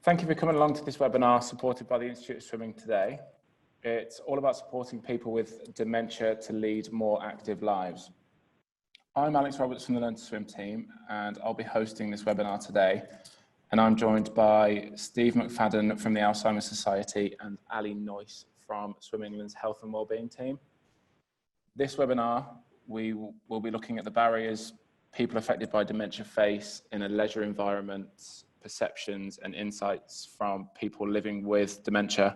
Thank you for coming along to this webinar supported by the Institute of Swimming today. It's all about supporting people with dementia to lead more active lives. I'm Alex Roberts from the Learn to Swim team, and I'll be hosting this webinar today. And I'm joined by Steve McFadden from the Alzheimer Society and Ali Noyce from Swim England's Health and Wellbeing team. This webinar, we will be looking at the barriers people affected by dementia face in a leisure environment, perceptions and insights from people living with dementia,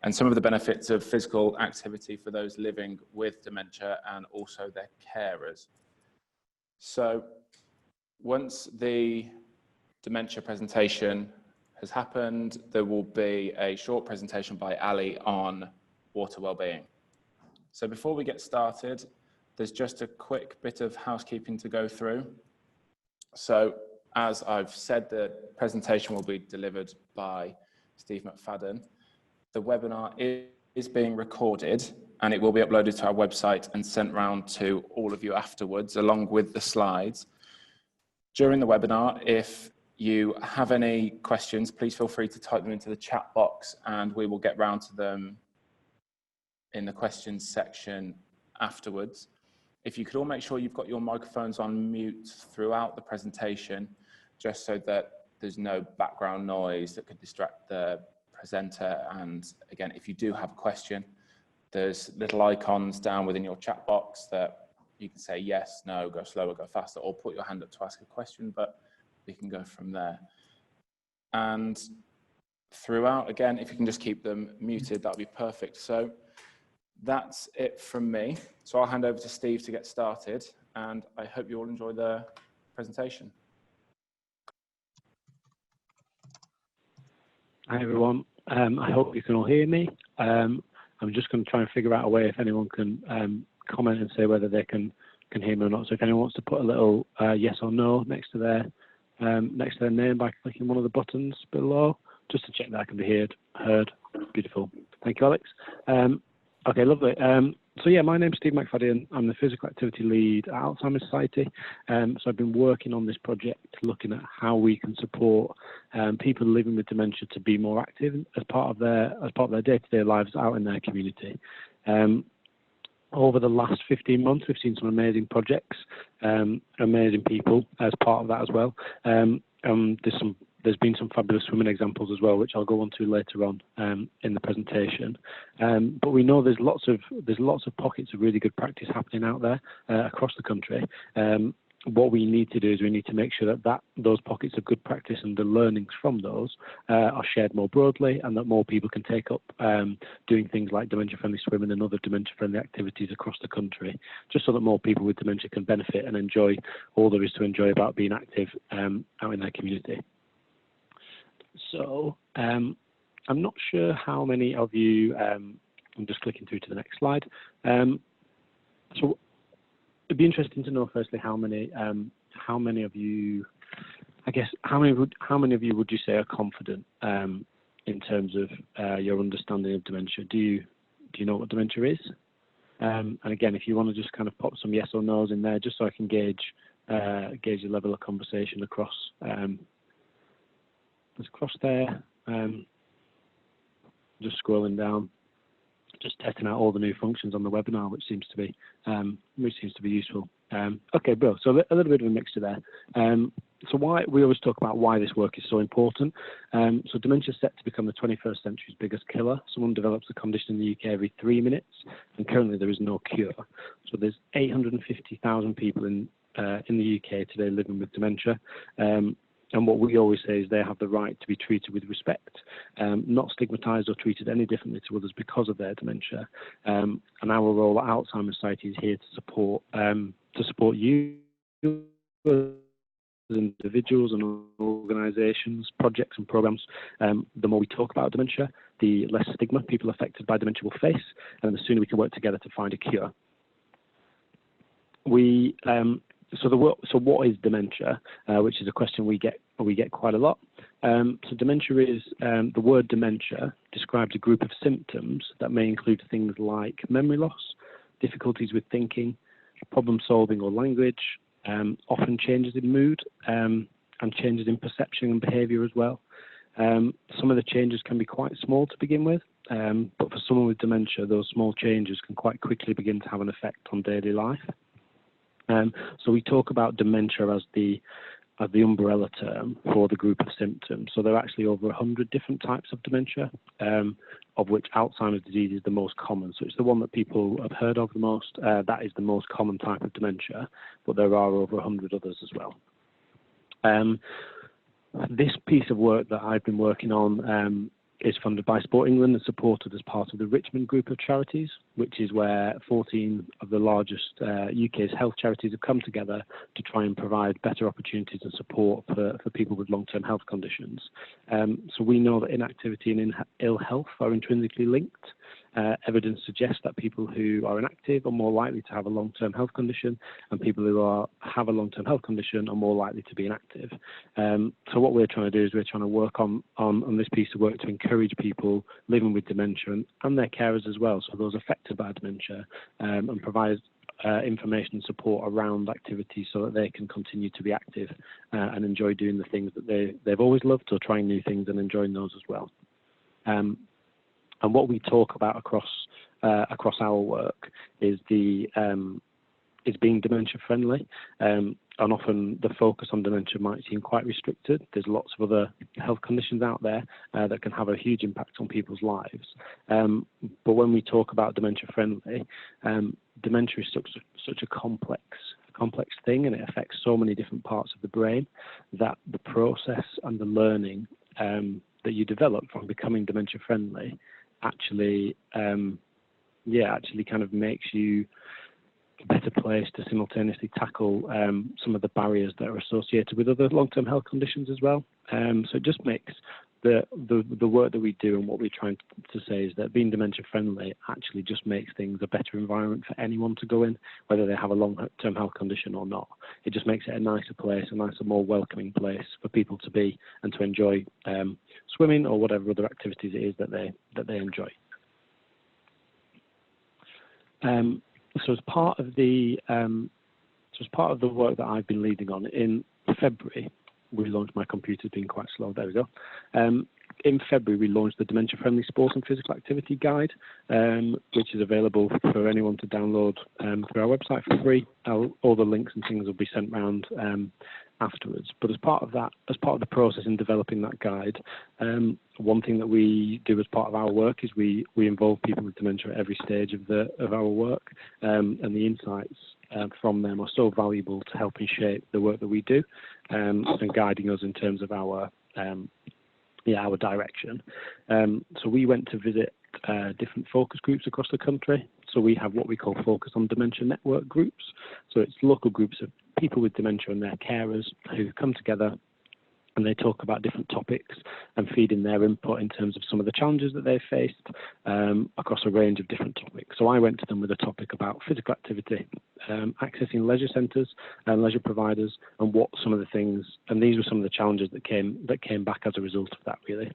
and some of the benefits of physical activity for those living with dementia and also their carers. So once the dementia presentation has happened, there will be a short presentation by Ali on water wellbeing. So before we get started, there's just a quick bit of housekeeping to go through. So as I've said, the presentation will be delivered by Steve McFadden. The webinar is being recorded and it will be uploaded to our website and sent round to all of you afterwards, along with the slides. During the webinar, if you have any questions, please feel free to type them into the chat box and we will get round to them in the questions section afterwards. If you could all make sure you've got your microphones on mute throughout the presentation, just so that there's no background noise that could distract the presenter. And again, if you do have a question, there's little icons down within your chat box that you can say yes, no, go slower, go faster, or put your hand up to ask a question, but we can go from there. And throughout, again, if you can just keep them muted, that'd be perfect. So that's it from me. So I'll hand over to Steve to get started, and I hope you all enjoy the presentation. Hi everyone, I hope you can all hear me. I'm just going to try and figure out a way if anyone can comment and say whether they can hear me or not. So if anyone wants to put a little yes or no next to their name by clicking one of the buttons below, just to check that I can be heard. Beautiful. Thank you, Alex. Okay, lovely. So yeah, my name's Steve McFadden. I'm the physical activity lead at Alzheimer Society. So I've been working on this project, looking at how we can support people living with dementia to be more active as part of their day-to-day lives out in their community. Over the last 15 months, we've seen some amazing projects, amazing people as part of that as well. There's been some fabulous swimming examples as well, which I'll go on to later on in the presentation. But we know there's lots of pockets of really good practice happening out there across the country. What we need to do is we need to make sure that those pockets of good practice and the learnings from those are shared more broadly, and that more people can take up doing things like dementia-friendly swimming and other dementia-friendly activities across the country, just so that more people with dementia can benefit and enjoy all there is to enjoy about being active out in their community. So I'm not sure how many of you, I'm just clicking through to the next slide. So it'd be interesting to know firstly how many of you, I guess, how many of you would you say are confident in terms of your understanding of dementia? Do you know what dementia is? And again, if you want to just kind of pop some yes or no's in there, just so I can gauge the level of conversation across there. Just scrolling down, just testing out all the new functions on the webinar, which seems to be useful. Okay, bro. So a little bit of a mixture there. So why we always talk about why this work is so important. So dementia is set to become the 21st century's biggest killer. Someone develops the condition in the UK every 3 minutes, and currently there is no cure. So there's 850,000 people in the UK today living with dementia. And what we always say is they have the right to be treated with respect, not stigmatised or treated any differently to others because of their dementia. And our role at Alzheimer Society is here to support you as individuals and organisations, projects and programmes. The more we talk about dementia, the less stigma people affected by dementia will face, and the sooner we can work together to find a cure. So what is dementia? Which is a question we get quite a lot. So dementia is, the word dementia describes a group of symptoms that may include things like memory loss, difficulties with thinking, problem solving or language, often changes in mood, and changes in perception and behaviour as well. Some of the changes can be quite small to begin with, but for someone with dementia, those small changes can quite quickly begin to have an effect on daily life. So we talk about dementia as the umbrella term for the group of symptoms. So there are actually over 100 different types of dementia, of which Alzheimer's disease is the most common. So it's the one that people have heard of the most. That is the most common type of dementia, but there are over 100 others as well. This piece of work that I've been working on is funded by Sport England and supported as part of the Richmond group of charities, which is where 14 of the largest UK's health charities have come together to try and provide better opportunities and support for people with long-term health conditions. So we know that inactivity and ill health are intrinsically linked. Evidence suggests that people who are inactive are more likely to have a long-term health condition, and people who have a long-term health condition are more likely to be inactive. So what we're trying to do is we're trying to work on this piece of work to encourage people living with dementia and their carers as well, so those affected by dementia, and provide information and support around activities so that they can continue to be active and enjoy doing the things that they've always loved, or trying new things and enjoying those as well. And what we talk about across our work is being dementia friendly. And often the focus on dementia might seem quite restricted. There's lots of other health conditions out there that can have a huge impact on people's lives. But when we talk about dementia friendly, dementia is such a complex thing, and it affects so many different parts of the brain, that the process and the learning that you develop from becoming dementia friendly actually kind of makes you a better place to simultaneously tackle some of the barriers that are associated with other long-term health conditions as well. So it just makes the work that we do, and what we're trying to say is that being dementia friendly actually just makes things a better environment for anyone to go in, whether they have a long-term health condition or not. It just makes it a nicer place, a nicer, more welcoming place for people to be and to enjoy swimming or whatever other activities it is that they enjoy. So as part of the work that I've been leading on, in February, we launched. My computer's been quite slow. There we go. In February, we launched the Dementia Friendly Sports and Physical Activity Guide, which is available for anyone to download through our website for free. All the links and things will be sent round afterwards. But as part of the process in developing that guide, one thing that we do as part of our work is we involve people with dementia at every stage of our work, and the insights from them are so valuable to helping shape the work that we do, and guiding us in terms of our direction. So we went to visit different focus groups across the country. So we have what we call Focus on Dementia Network groups. So it's local groups of people with dementia and their carers who come together, and they talk about different topics and feed in their input in terms of some of the challenges that they've faced across a range of different topics. So I went to them with a topic about physical activity, accessing leisure centres and leisure providers, and what some of the things, and these were some of the challenges that came back as a result of that, really.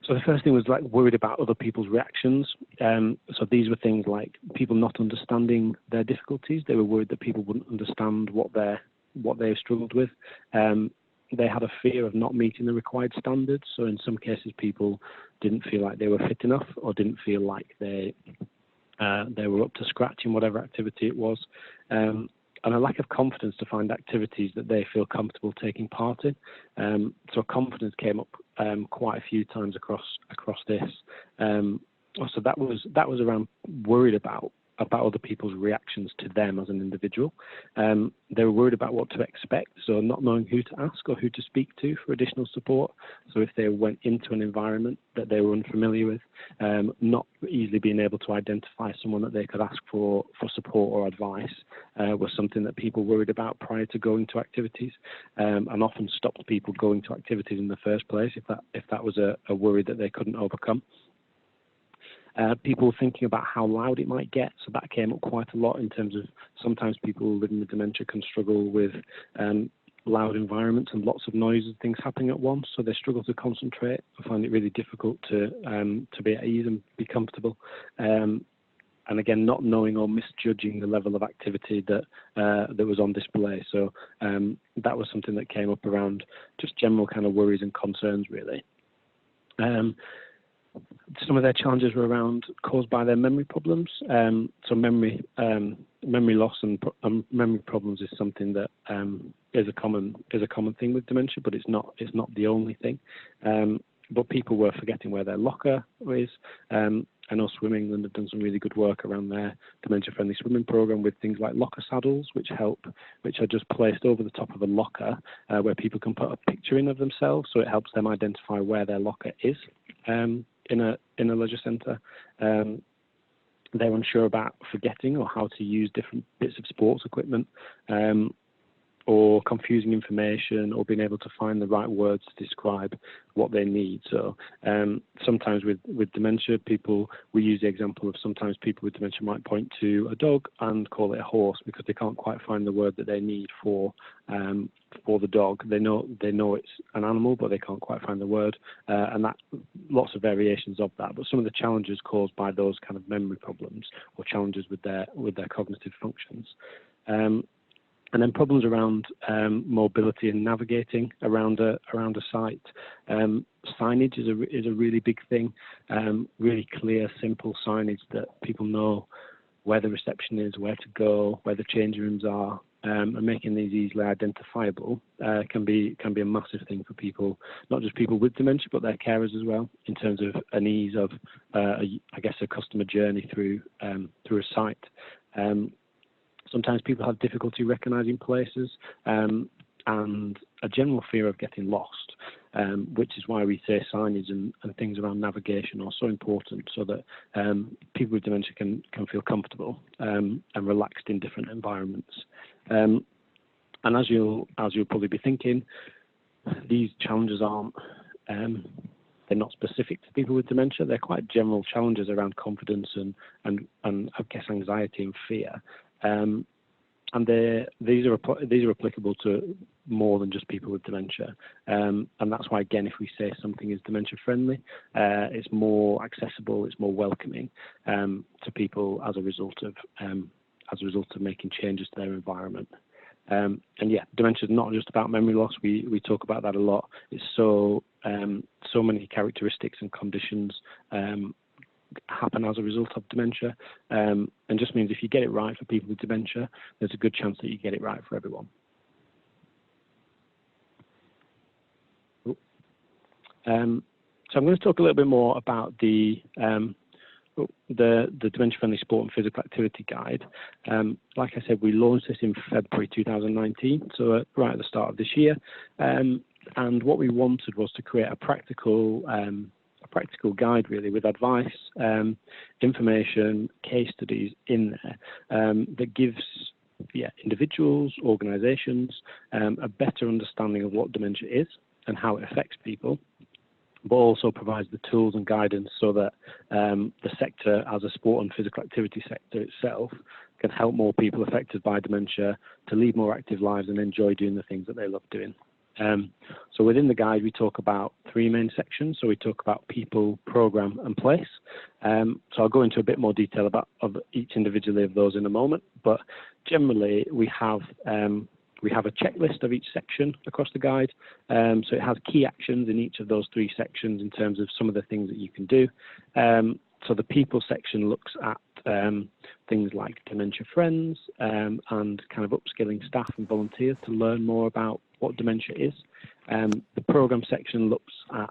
So the first thing was worried about other people's reactions. So these were things like people not understanding their difficulties. They were worried that people wouldn't understand what they struggled with. They had a fear of not meeting the required standards. So in some cases, people didn't feel like they were fit enough, or didn't feel like they were up to scratch in whatever activity it was. And a lack of confidence to find activities that they feel comfortable taking part in. So confidence came up quite a few times across this. So that was around worried about other people's reactions to them as an individual. They were worried about what to expect, so not knowing who to ask or who to speak to for additional support. So if they went into an environment that they were unfamiliar with, not easily being able to identify someone that they could ask for support or advice was something that people worried about prior to going to activities, and often stopped people going to activities in the first place if that was a worry that they couldn't overcome. People thinking about how loud it might get, so that came up quite a lot in terms of sometimes people living with dementia can struggle with loud environments and lots of noise and things happening at once, so they struggle to concentrate and find it really difficult to be at ease and be comfortable. and again, not knowing or misjudging the level of activity that that was on display. So that was something that came up around just general kind of worries and concerns, really. Some of their challenges were around caused by their memory problems. So memory loss and memory problems is something that is a common thing with dementia, but it's not the only thing. But people were forgetting where their locker is. I know Swim England have done some really good work around their dementia-friendly swimming program with things like locker saddles, which are just placed over the top of a locker where people can put a picture in of themselves, so it helps them identify where their locker is in a leisure centre. They're unsure about forgetting or how to use different bits of sports equipment, or confusing information, or being able to find the right words to describe what they need. So sometimes with dementia, we use the example of sometimes people with dementia might point to a dog and call it a horse because they can't quite find the word that they need for the dog. They know it's an animal, but they can't quite find the word, and that lots of variations of that. But some of the challenges caused by those kind of memory problems or challenges with their cognitive functions. And then problems around mobility and navigating around a site. Signage is a really big thing. Really clear, simple signage that people know where the reception is, where to go, where the change rooms are, and making these easily identifiable can be a massive thing for people, not just people with dementia, but their carers as well, in terms of an ease of, a customer journey through a site. Sometimes people have difficulty recognising places and a general fear of getting lost, which is why we say signage and things around navigation are so important, so that people with dementia can feel comfortable and relaxed in different environments. And as you'll probably be thinking, these challenges aren't they're not specific to people with dementia. They're quite general challenges around confidence and I guess anxiety and fear. And these are applicable to more than just people with dementia, and that's why, again, if we say something is dementia friendly, it's more accessible, it's more welcoming to people as a result of making changes to their environment. And yeah, dementia is not just about memory loss. We talk about that a lot. It's so many characteristics and conditions happen as a result of dementia, and just means if you get it right for people with dementia, there's a good chance that you get it right for everyone. So I'm going to talk a little bit more about the Dementia-Friendly Sport and Physical Activity Guide. Like I said, we launched this in February 2019, so right at the start of this year, and what we wanted was to create a practical guide, really, with advice, information, case studies in there that gives individuals, organisations a better understanding of what dementia is and how it affects people, but also provides the tools and guidance so that the sector, as a sport and physical activity sector itself, can help more people affected by dementia to lead more active lives and enjoy doing the things that they love doing. So within the guide, we talk about three main sections. So we talk about people, program, and place. So I'll go into a bit more detail of each individually of those in a moment. But generally, we have a checklist of each section across the guide. So it has key actions in each of those three sections in terms of some of the things that you can do. So the people section looks at things like Dementia Friends and kind of upskilling staff and volunteers to learn more about what dementia is. The program section looks at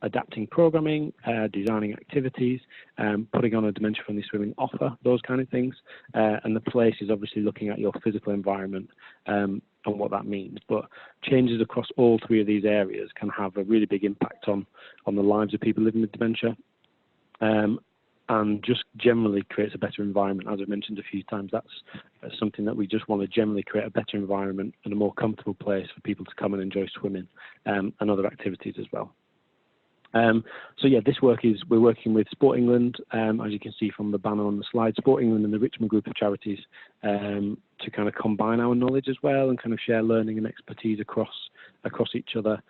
adapting programming, designing activities, putting on a dementia-friendly swimming offer, those kind of things. And the place is obviously looking at your physical environment and what that means. But changes across all three of these areas can have a really big impact on the lives of people living with dementia. And just generally creates a better environment. As I've mentioned a few times, that's something that we just want to generally create a better environment and a more comfortable place for people to come and enjoy swimming and other activities as well. So yeah, we're working with Sport England, as you can see from the banner on the slide, Sport England and the Richmond Group of Charities, to kind of combine our knowledge as well and kind of share learning and expertise across each other.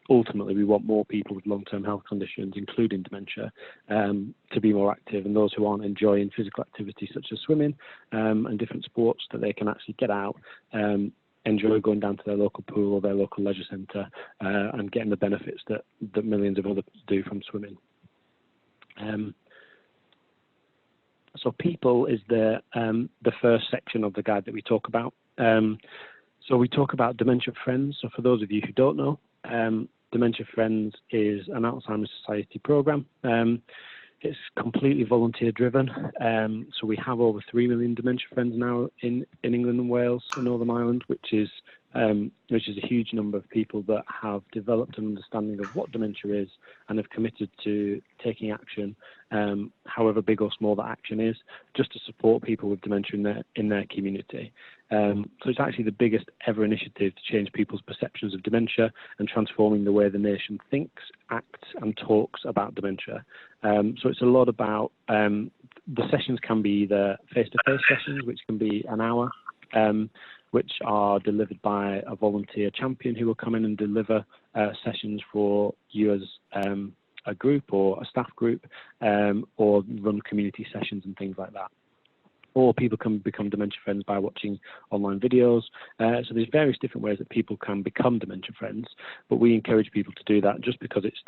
ultimately we want more people with long-term health conditions, including dementia, to be more active, and those who aren't enjoying physical activity such as swimming and different sports, that they can actually get out, enjoy going down to their local pool or their local leisure centre, and getting the benefits that millions of others do from swimming. So people is the first section of the guide that we talk about. So we talk about Dementia Friends. So for those of you who don't know, Dementia Friends is an Alzheimer's Society programme. It's completely volunteer driven. So we have over 3 million Dementia Friends now in England and Wales and Northern Ireland, which is a huge number of people that have developed an understanding of what dementia is and have committed to taking action, however big or small that action is, just to support people with dementia in their community. So it's actually the biggest ever initiative to change people's perceptions of dementia and transforming the way the nation thinks, acts and talks about dementia. So it's a lot about, the sessions can be either face-to-face sessions, which can be an hour, which are delivered by a volunteer champion who will come in and deliver sessions for you as a group or a staff group, or run community sessions and things like that. Or people can become Dementia Friends by watching online videos. So there's various different ways that people can become Dementia Friends, but we encourage people to do that just because it's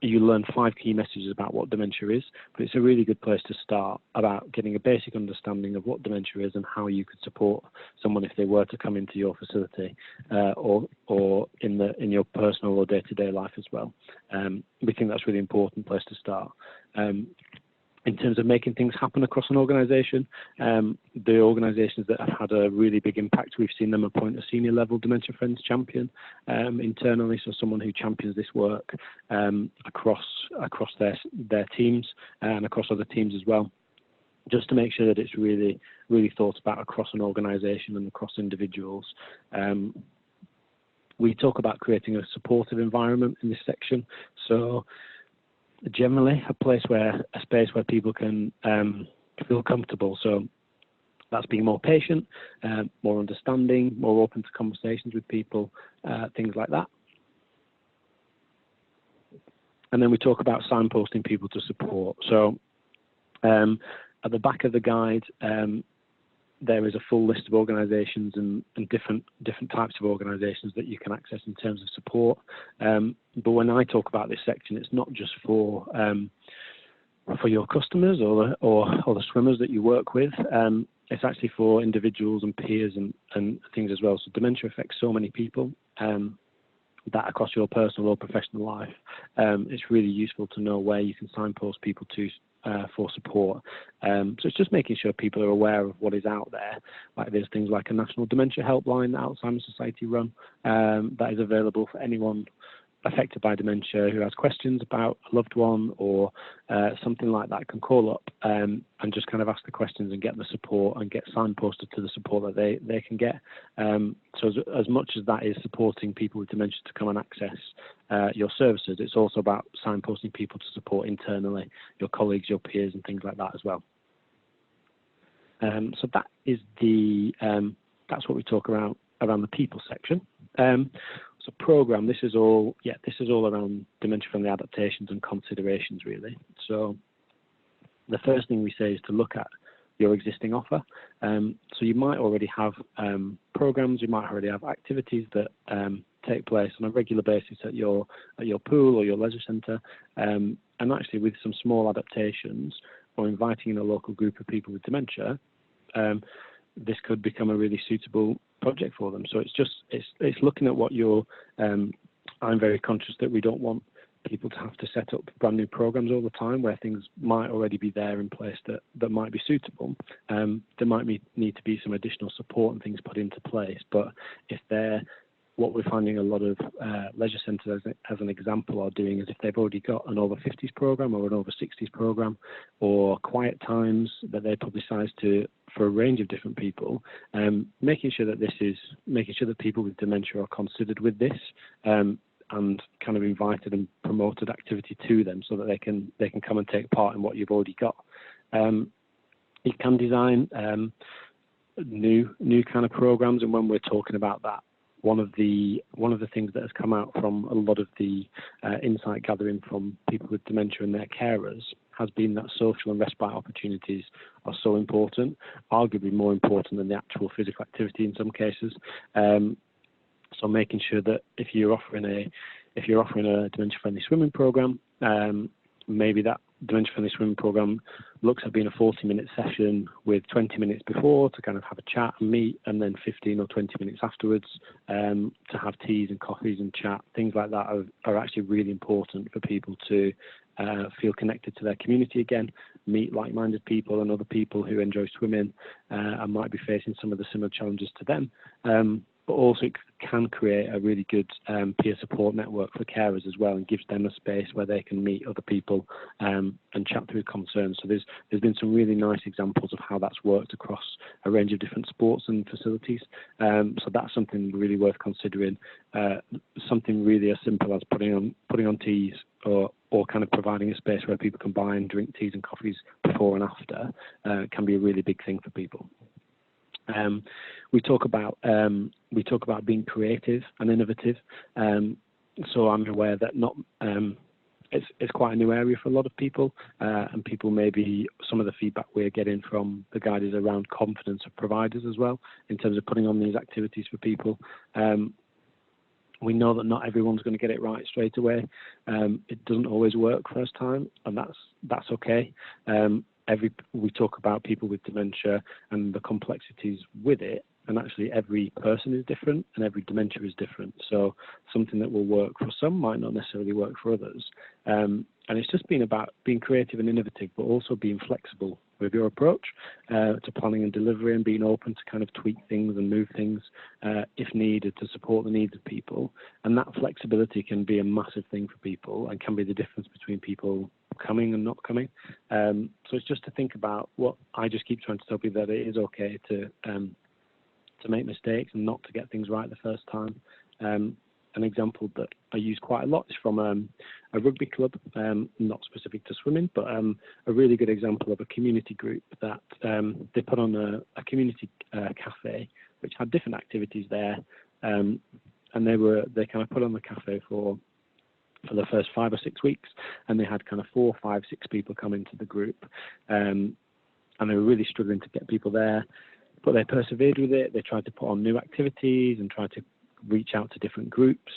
you learn 5 key messages about what dementia is, but it's a really good place to start about getting a basic understanding of what dementia is and how you could support someone if they were to come into your facility, or in your personal or day-to-day life as well. We think that's a really important place to start. In terms of making things happen across an organisation, the organisations that have had a really big impact, we've seen them appoint a senior level Dementia Friends champion internally, so someone who champions this work across their teams and across other teams as well, just to make sure that it's really, really thought about across an organisation and across individuals. We talk about creating a supportive environment in this section. So generally a space where people can feel comfortable. So that's being more patient, more understanding, more open to conversations with people, things like that. And then we talk about signposting people to support. So at the back of the guide, there is a full list of organisations and different types of organisations that you can access in terms of support. But when I talk about this section, it's not just for your customers or the swimmers that you work with. It's actually for individuals and peers and things as well. So dementia affects so many people that across your personal or professional life, it's really useful to know where you can signpost people to for support. So it's just making sure people are aware of what is out there. Like there's things like a national dementia helpline that Alzheimer's Society run that is available for anyone affected by dementia who has questions about a loved one or something like that, can call up and just kind of ask the questions and get the support and get signposted to the support that they can get. So as much as that is supporting people with dementia to come and access your services, it's also about signposting people to support internally, your colleagues, your peers and things like that as well. So that is that's what we talk around the people section. So program, this is all around dementia-friendly adaptations and considerations really. So the first thing we say is to look at your existing offer. So you might already have programs, you might already have activities that take place on a regular basis at your pool or your leisure centre, and actually with some small adaptations or inviting in a local group of people with dementia, this could become a really suitable project for them. So it's looking at what you're. I'm very conscious that we don't want people to have to set up brand new programs all the time where things might already be there in place that might be suitable. There might need to be some additional support and things put into place. But if what we're finding a lot of leisure centres as an example are doing is if they've already got an over 50s program or an over 60s program or quiet times that they publicise for a range of different people, making sure that people with dementia are considered with this and kind of invited and promoted activity to them so that they can come and take part in what you've already got. You can design new kind of programs, and when we're talking about that, one of the things that has come out from a lot of the insight gathering from people with dementia and their carers has been that social and respite opportunities are so important, arguably more important than the actual physical activity in some cases. So making sure that if you're offering a dementia-friendly swimming program, maybe that dementia-friendly swimming program looks at being a 40-minute session with 20 minutes before to kind of have a chat and meet, and then 15 or 20 minutes afterwards to have teas and coffees and chat. Things like that are actually really important for people to feel connected to their community again, meet like-minded people and other people who enjoy swimming and might be facing some of the similar challenges to them. But also it can create a really good peer support network for carers as well, and gives them a space where they can meet other people and chat through concerns. So there's been some really nice examples of how that's worked across a range of different sports and facilities. So that's something really worth considering. Something really as simple as putting on teas or kind of providing a space where people can buy and drink teas and coffees before and after can be a really big thing for people. We talk about being creative and innovative. So I'm aware that it's quite a new area for a lot of people, and people maybe some of the feedback we're getting from the guide is around confidence of providers as well in terms of putting on these activities for people. We know that not everyone's going to get it right straight away. It doesn't always work first time, and that's okay. We talk about people with dementia and the complexities with it, and actually every person is different and every dementia is different. So something that will work for some might not necessarily work for others. And it's just been about being creative and innovative, but also being flexible with your approach to planning and delivery, and being open to kind of tweak things and move things if needed to support the needs of people. And that flexibility can be a massive thing for people and can be the difference between people coming and not coming. So it's just to think about what I just keep trying to tell people, that it is okay to make mistakes and not to get things right the first time. An example that I use quite a lot is from a rugby club, not specific to swimming, but a really good example of a community group that they put on a community cafe, which had different activities there, and they kind of put on the cafe for the first 5 or 6 weeks, and they had kind of 4, 5, 6 people come into the group, and they were really struggling to get people there, but they persevered with it. They tried to put on new activities and tried to reach out to different groups,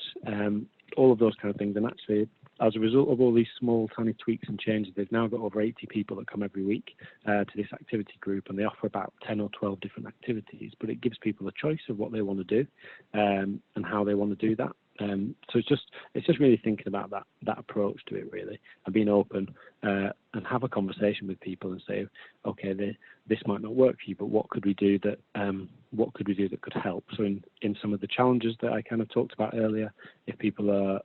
all of those kind of things. And actually, as a result of all these small, tiny tweaks and changes, they've now got over 80 people that come every week to this activity group, and they offer about 10 or 12 different activities, but it gives people a choice of what they want to do and how they want to do that. So it's just really thinking about that approach to it, really, and being open and have a conversation with people and say, okay, this might not work for you, but what could we do that could help? So in some of the challenges that I kind of talked about earlier, if people are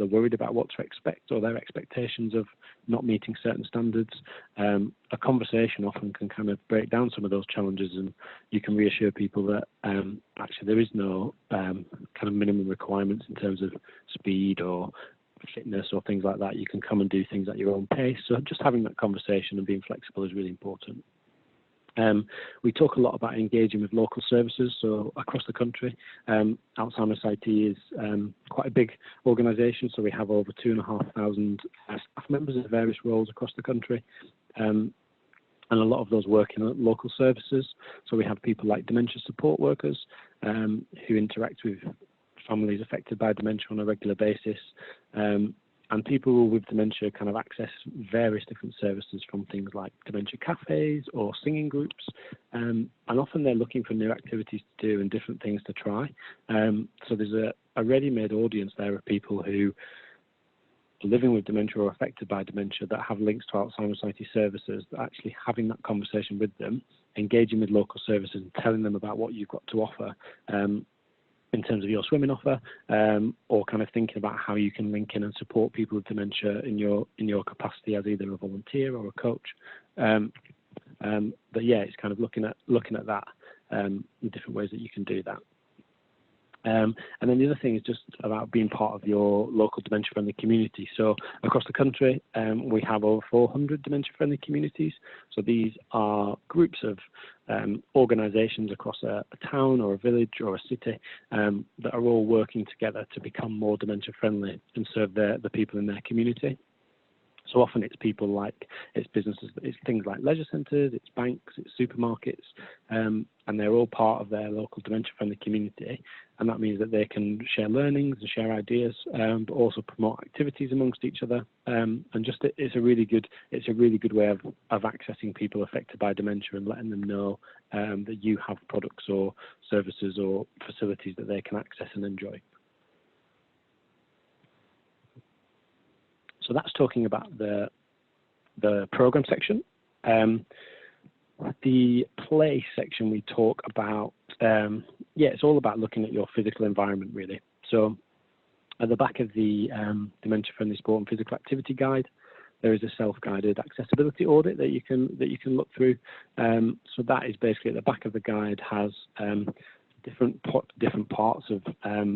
worried about what to expect or their expectations of not meeting certain standards, a conversation often can kind of break down some of those challenges, and you can reassure people that actually there is no kind of minimum requirements in terms of speed or fitness or things like that. You can come and do things at your own pace. So just having that conversation and being flexible is really important. We talk a lot about engaging with local services, so across the country. Alzheimer Society is quite a big organisation, so we have over 2,500 staff members in various roles across the country, and a lot of those work in local services. So we have people like dementia support workers who interact with families affected by dementia on a regular basis, and people with dementia kind of access various different services, from things like dementia cafes or singing groups, and often they're looking for new activities to do and different things to try. So there's a ready-made audience there of people who are living with dementia or affected by dementia that have links to Alzheimer Society services, that actually having that conversation with them, engaging with local services and telling them about what you've got to offer in terms of your swimming offer, or kind of thinking about how you can link in and support people with dementia in your capacity as either a volunteer or a coach. But yeah, it's kind of looking at that, the different ways that you can do that. And then the other thing is just about being part of your local dementia-friendly community. So across the country, we have over 400 dementia-friendly communities. So these are groups of organisations across a town or a village or a city that are all working together to become more dementia-friendly and serve the people in their community. So often it's people like, it's businesses, it's things like leisure centres, it's banks, it's supermarkets, and they're all part of their local dementia-friendly community. And that means that they can share learnings and share ideas, but also promote activities amongst each other. And just it's a really good way of accessing people affected by dementia and letting them know that you have products or services or facilities that they can access and enjoy. So that's talking about the program section. The play section we talk about, it's all about looking at your physical environment really. So at the back of the Dementia-Friendly Sport and Physical Activity Guide, there is a self-guided accessibility audit that you can look through. So that is basically at the back of the guide has different parts of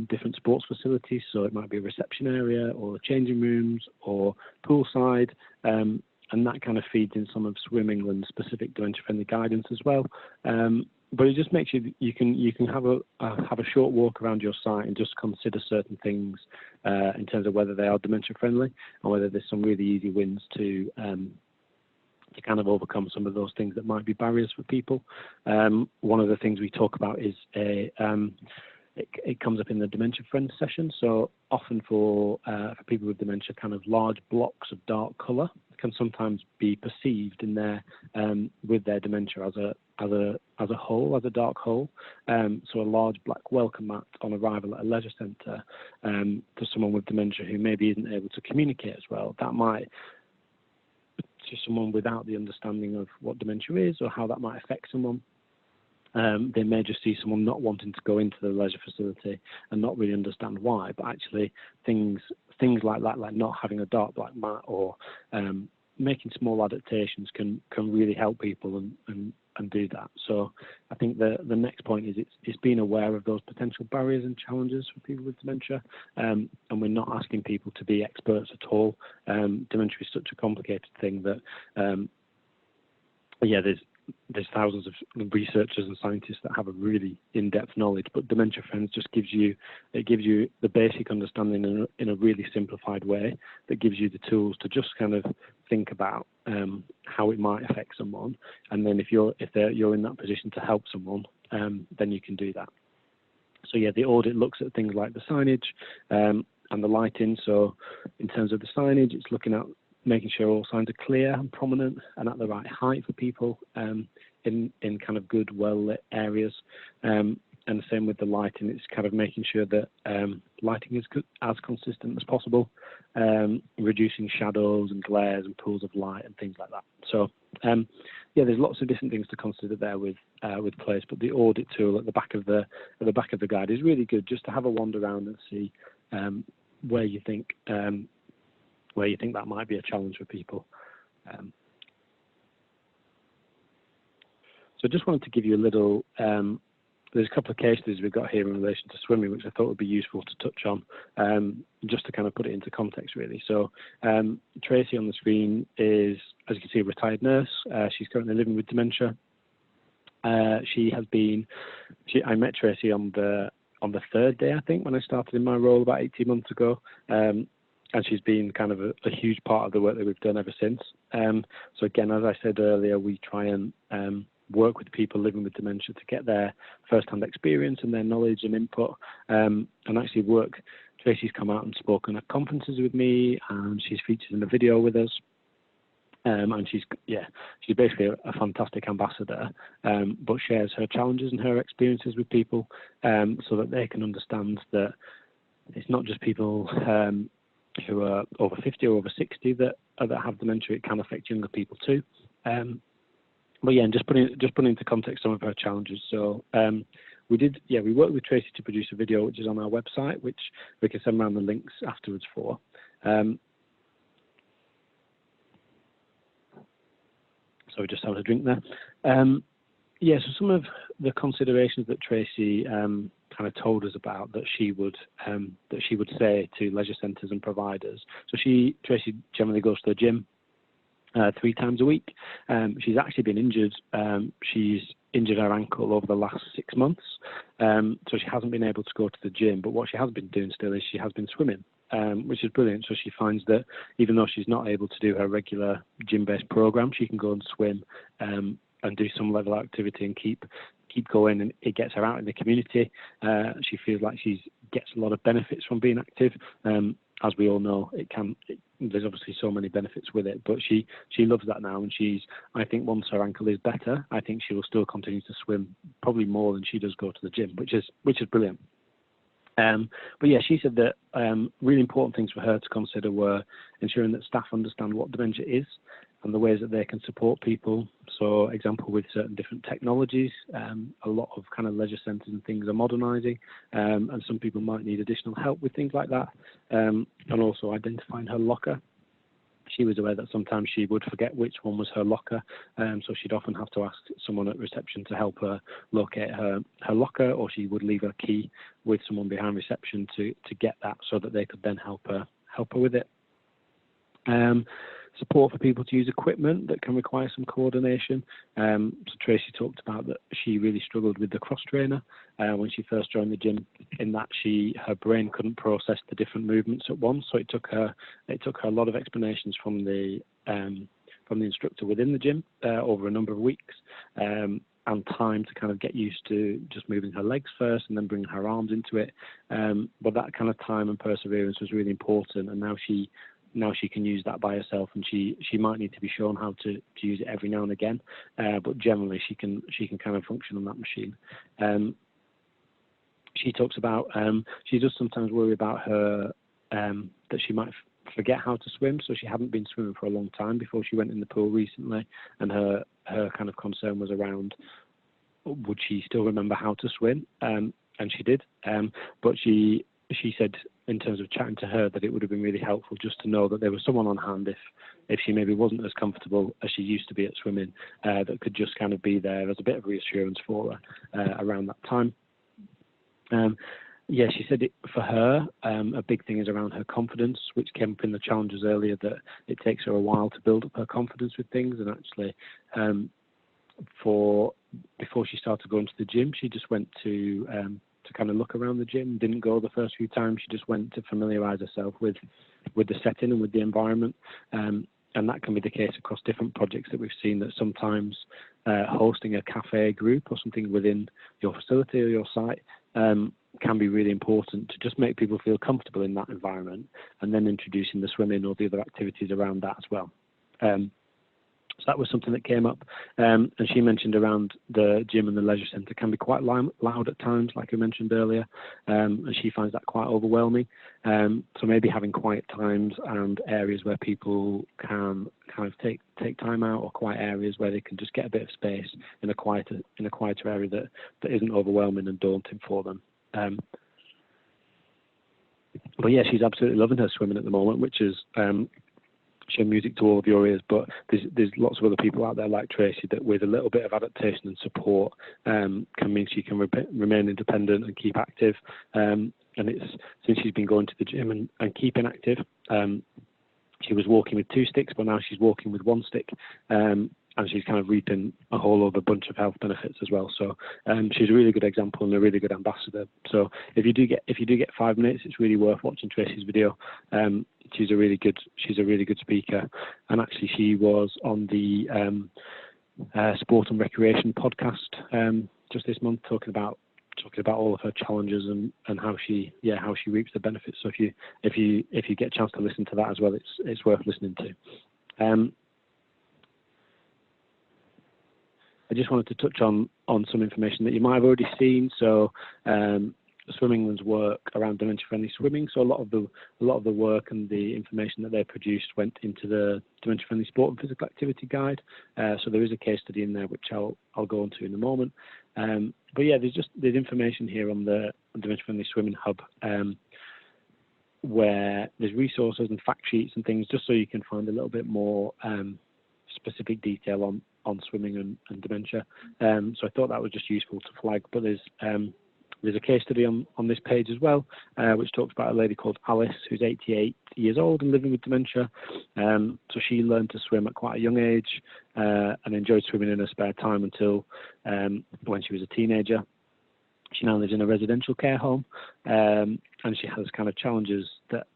different sports facilities. So it might be a reception area or changing rooms or poolside, and that kind of feeds in some of Swim England's specific dementia-friendly guidance as well. But it just makes you can have a short walk around your site and just consider certain things in terms of whether they are dementia-friendly and whether there's some really easy wins to kind of overcome some of those things that might be barriers for people. One of the things we talk about is it comes up in the Dementia Friends session. So often for people with dementia, kind of large blocks of dark colour can sometimes be perceived in their with their dementia as a whole, as a dark hole. So a large black welcome mat on arrival at a leisure centre to someone with dementia who maybe isn't able to communicate as well. That might, to someone without the understanding of what dementia is or how that might affect someone, they may just see someone not wanting to go into the leisure facility and not really understand why, but actually things like that, like not having a dark black mat or making small adaptations can really help people and do that. So I think the next point is it's being aware of those potential barriers and challenges for people with dementia, and we're not asking people to be experts at all. Dementia is such a complicated thing that there's thousands of researchers and scientists that have a really in-depth knowledge, but Dementia Friends just gives you the basic understanding in a really simplified way that gives you the tools to just kind of think about how it might affect someone, and then if you're in that position to help someone, then you can do that. So yeah, the audit looks at things like the signage and the lighting. So in terms of the signage, it's looking at making sure all signs are clear and prominent and at the right height for people in kind of good, well-lit areas. And the same with the lighting, it's kind of making sure that lighting is as consistent as possible, reducing shadows and glares and pools of light and things like that. So there's lots of different things to consider there with place, but the audit tool at the back of the guide is really good just to have a wander around and see where you think that might be a challenge for people. So I just wanted to give you a little, there's a couple of case studies we've got here in relation to swimming, which I thought would be useful to touch on, just to kind of put it into context really. So Tracy on the screen is, as you can see, a retired nurse. She's currently living with dementia. I met Tracy on the third day, I think, when I started in my role about 18 months ago. And she's been kind of a huge part of the work that we've done ever since. So again, as I said earlier, we try and work with people living with dementia to get their first-hand experience and their knowledge and input, and actually work. Tracy's come out and spoken at conferences with me, and she's featured in a video with us. And she's basically a fantastic ambassador, but shares her challenges and her experiences with people, so that they can understand that it's not just people who are over 50 or over 60 that have dementia. It can affect younger people too. But yeah, and just putting into context some of her challenges. So we worked with Tracy to produce a video which is on our website, which we can send around the links afterwards for. So we just having a drink there. So some of the considerations that Tracy kind of told us about that she would say to leisure centres and providers. So Tracey generally goes to the gym 3 times a week. She's actually been injured. She's injured her ankle over the last 6 months, so she hasn't been able to go to the gym. But what she has been doing still is she has been swimming, which is brilliant. So she finds that even though she's not able to do her regular gym-based program, she can go and swim and do some level of activity and keep going, and it gets her out in the community. She feels like she gets a lot of benefits from being active. As we all know, there's obviously so many benefits with it, but she loves that now, and I think once her ankle is better, I think she will still continue to swim probably more than she does go to the gym, which is brilliant. But yeah, she said that really important things for her to consider were ensuring that staff understand what dementia is and the ways that they can support people. So, example, with certain different technologies, a lot of kind of leisure centres and things are modernising, and some people might need additional help with things like that, and also identifying her locker. She was aware that sometimes she would forget which one was her locker, so she'd often have to ask someone at reception to help her locate her locker, or she would leave her key with someone behind reception to get that, so that they could then help her with it. Support for people to use equipment that can require some coordination. So Tracey talked about that she really struggled with the cross trainer when she first joined the gym, in that her brain couldn't process the different movements at once. So it took her a lot of explanations from the instructor within the gym over a number of weeks, and time to kind of get used to just moving her legs first and then bringing her arms into it. But that kind of time and perseverance was really important, and now she can use that by herself, and she might need to be shown how to use it every now and again, but generally she can kind of function on that machine. She talks about she does sometimes worry about her that she might forget how to swim, so she hadn't been swimming for a long time before she went in the pool recently, and her kind of concern was around, would she still remember how to swim, and she did, but she said, in terms of chatting to her, that it would have been really helpful just to know that there was someone on hand if she maybe wasn't as comfortable as she used to be at swimming, that could just kind of be there as a bit of reassurance for her around that time. Yeah, she said for her, a big thing is around her confidence, which came up in the challenges earlier, that it takes her a while to build up her confidence with things, and actually before she started going to the gym, she just went to kind of look around the gym, didn't go the first few times. She just went to familiarise herself with the setting and with the environment, and that can be the case across different projects that we've seen, that sometimes hosting a cafe group or something within your facility or your site can be really important to just make people feel comfortable in that environment, and then introducing the swimming or the other activities around that as well. So that was something that came up, and she mentioned around the gym and the leisure centre can be quite loud at times, like I mentioned earlier, and she finds that quite overwhelming. So maybe having quiet times and areas where people can kind of take time out, or quiet areas where they can just get a bit of space in a quieter area that isn't overwhelming and daunting for them. But yeah, she's absolutely loving her swimming at the moment, which is show music to all of your ears. But there's lots of other people out there like Tracey that, with a little bit of adaptation and support, can mean she can remain independent and keep active. And it's since she's been going to the gym and keeping active. She was walking with 2 sticks, but now she's walking with 1 stick. And she's kind of reaping a whole other bunch of health benefits as well. So she's a really good example and a really good ambassador. So if you do get 5 minutes, it's really worth watching Tracey's video. She's a really good speaker, and actually she was on the Sport and Recreation podcast just this month, talking about all of her challenges and how she reaps the benefits. So if you get a chance to listen to that as well, it's worth listening to. I just wanted to touch on some information that you might have already seen. So Swim England's work around dementia-friendly swimming. So a lot of the work and the information that they produced went into the dementia-friendly sport and physical activity guide. So there is a case study in there which I'll go into in a moment. But yeah, there's information here on the dementia-friendly swimming hub, where there's resources and fact sheets and things, just so you can find a little bit more specific detail on swimming and dementia. So I thought that was just useful to flag. But there's There's a case study on this page as well, which talks about a lady called Alice, who's 88 years old and living with dementia. So she learned to swim at quite a young age and enjoyed swimming in her spare time until when she was a teenager. She now lives in a residential care home, and she has kind of challenges that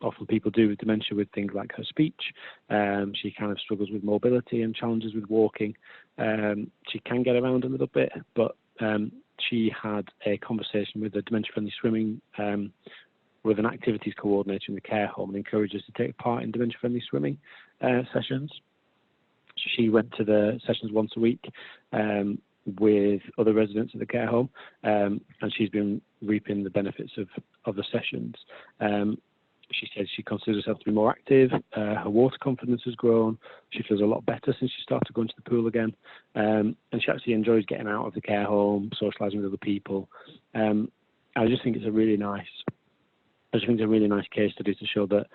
often people do with dementia, with things like her speech. She kind of struggles with mobility and challenges with walking. She can get around a little bit, but she had a conversation with a dementia-friendly swimming, with an activities coordinator in the care home, and encouraged us to take part in dementia-friendly swimming sessions. So she went to the sessions once a week with other residents of the care home, and she's been reaping the benefits of the sessions. She says she considers herself to be more active. Her water confidence has grown. She feels a lot better since she started going to the pool again. And she actually enjoys getting out of the care home, socialising with other people. I just think it's a really nice case study to show that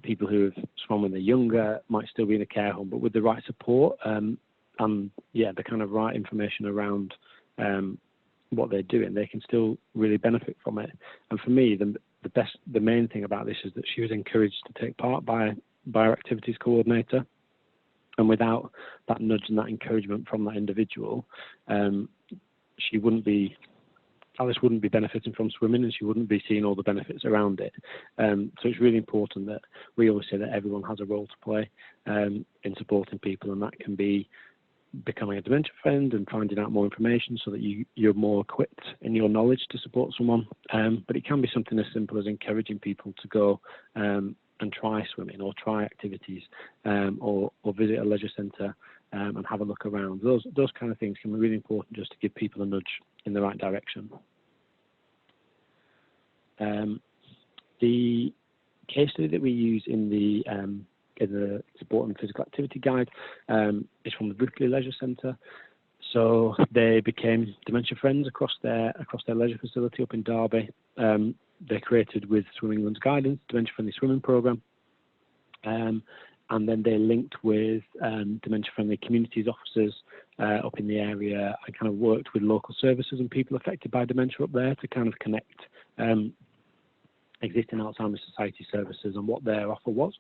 people who have swum when they're younger might still be in a care home, but with the right support and the kind of right information around what they're doing, they can still really benefit from it. And for me, the main thing about this is that she was encouraged to take part by our activities coordinator, and without that nudge and that encouragement from that individual, Alice wouldn't be benefiting from swimming, and she wouldn't be seeing all the benefits around it. So it's really important that we always say that everyone has a role to play in supporting people, and that can be becoming a dementia friend and finding out more information so that you're more equipped in your knowledge to support someone. But it can be something as simple as encouraging people to go and try swimming, or try activities, or visit a leisure centre and have a look around. Those kind of things can be really important, just to give people a nudge in the right direction. The case study that we use in the Support and Physical Activity Guide is from the Brita Leisure Centre. So they became Dementia Friends across their leisure facility up in Derby. They created, with Swimming England's guidance, dementia-friendly swimming programme, and then they linked with dementia-friendly communities officers up in the area, and kind of worked with local services and people affected by dementia up there to kind of connect existing Alzheimer's Society services and what their offer was.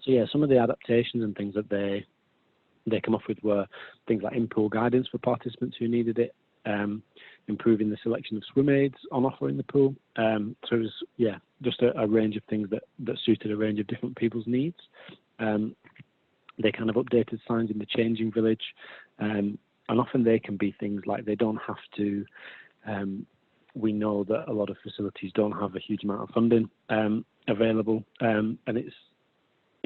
So yeah, some of the adaptations and things that they come off with were things like in-pool guidance for participants who needed it, improving the selection of swim aids on offer in the pool. So it was, just a range of things that suited a range of different people's needs. They kind of updated signs in the changing village, and often they can be things like, they don't have to, we know that a lot of facilities don't have a huge amount of funding available, and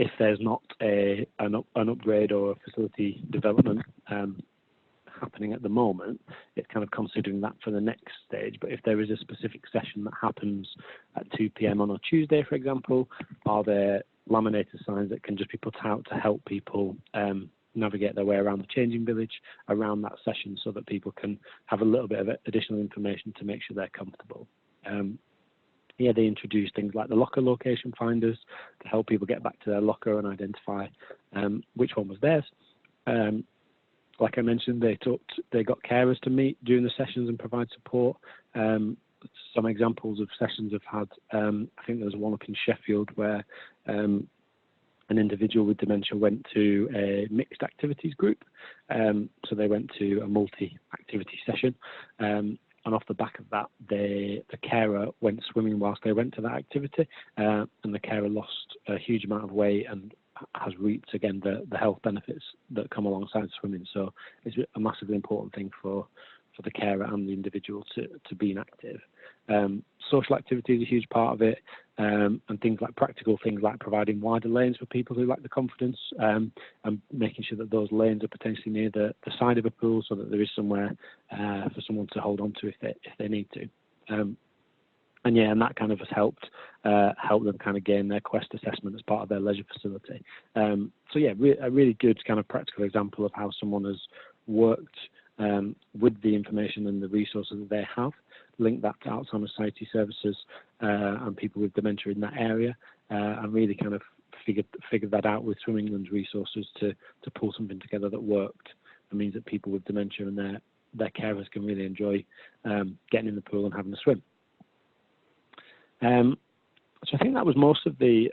if there's not an upgrade or a facility development happening at the moment, it's kind of considering that for the next stage. But if there is a specific session that happens at 2 p.m. on a Tuesday, for example, are there laminated signs that can just be put out to help people navigate their way around the changing village around that session, so that people can have a little bit of additional information to make sure they're comfortable. They introduced things like the locker location finders to help people get back to their locker and identify which one was theirs. Like I mentioned, they got carers to meet during the sessions and provide support. Some examples of sessions have had, I think there was one up in Sheffield where an individual with dementia went to a mixed activities group. So they went to a multi-activity session. And off the back of that, the carer went swimming whilst they went to that activity, and the carer lost a huge amount of weight and has reaped, again, the health benefits that come alongside swimming. So it's a massively important thing for the carer and the individual to be active. Social activity is a huge part of it, and practical things like providing wider lanes for people who lack the confidence, and making sure that those lanes are potentially near the side of a pool, so that there is somewhere for someone to hold on to if they need to. And that kind of has helped them kind of gain their Quest assessment as part of their leisure facility. A really good kind of practical example of how someone has worked with the information and the resources that they have, link that to Alzheimer's Society services and people with dementia in that area, and really kind of figured that out with Swimming England's resources to pull something together that worked. It means that people with dementia and their carers can really enjoy getting in the pool and having a swim. So I think that was most of the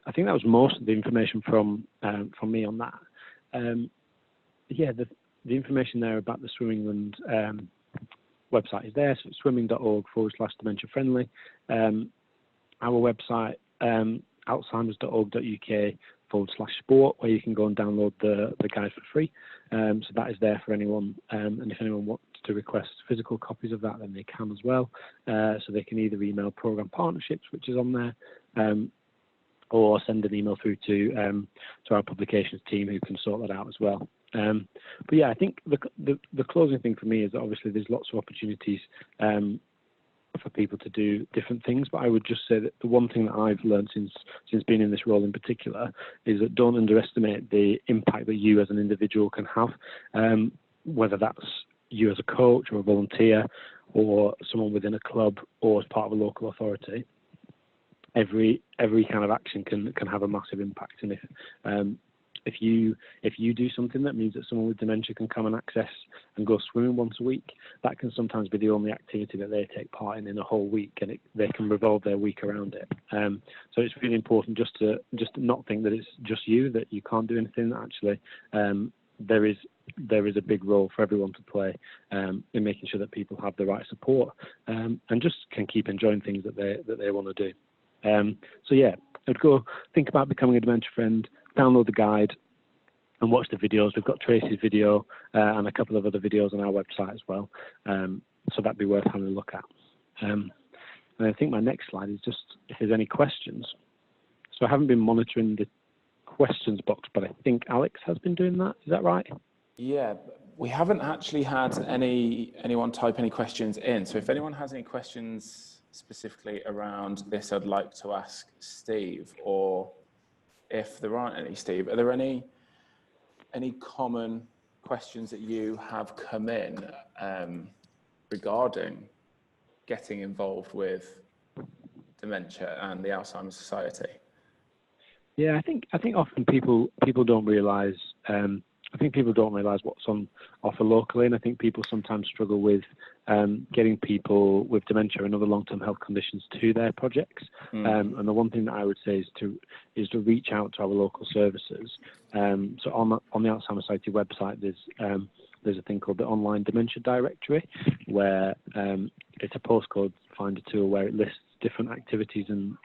information from me on that. Yeah, the information there about the Swimming England website is there. So it's swimming.org/dementia-friendly. Our website, alzheimers.org.uk/sport, where you can go and download the guide for free. So that is there for anyone. And if anyone wants to request physical copies of that, then they can as well. So they can either email Programme Partnerships, which is on there, or send an email through to our publications team, who can sort that out as well. But yeah, I think the closing thing for me is that obviously there's lots of opportunities for people to do different things, but I would just say that the one thing that I've learned since being in this role in particular is that don't underestimate the impact that you as an individual can have, whether that's you as a coach or a volunteer or someone within a club or as part of a local authority. Every kind of action can have a massive impact, and if you do something that means that someone with dementia can come and access and go swimming once a week, that can sometimes be the only activity that they take part in a whole week, and they can revolve their week around it. So it's really important just to not think that it's just you, that you can't do anything. Actually, there is a big role for everyone to play in making sure that people have the right support and just can keep enjoying things that they want to do. So yeah, I'd go think about becoming a dementia friend, download the guide and watch the videos. We've got Tracys video and a couple of other videos on our website as well. So that'd be worth having a look at. And I think my next slide is just if there's any questions. So I haven't been monitoring the questions box, but I think Alex has been doing that. Is that right? Yeah, we haven't actually had anyone type any questions in. So if anyone has any questions specifically around this, I'd like to ask Steve, or if there aren't any, Steve, are there any common questions that you have come in regarding getting involved with dementia and the Alzheimer's Society? Yeah, I think often people don't realise. I think people don't realise what's on offer locally, and I think people sometimes struggle with getting people with dementia and other long-term health conditions to their projects. And the one thing that I would say is to reach out to our local services. So on the Alzheimer's Society website, there's a thing called the Online Dementia Directory, where it's a postcode finder tool where it lists different activities and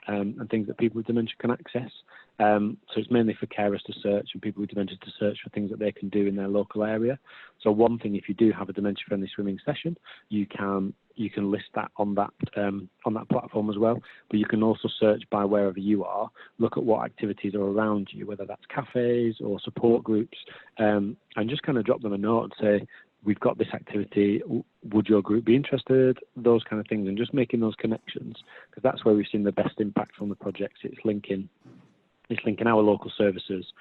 things that people with dementia can access. So it's mainly for carers to search and people with dementia to search for things that they can do in their local area. So one thing, if you do have a dementia-friendly swimming session, you can list that on that platform as well. But you can also search by wherever you are, look at what activities are around you, whether that's cafes or support groups, and just kind of drop them a note and say, we've got this activity, would your group be interested? Those kind of things, and just making those connections, because that's where we've seen the best impact from the projects. It's linking our local services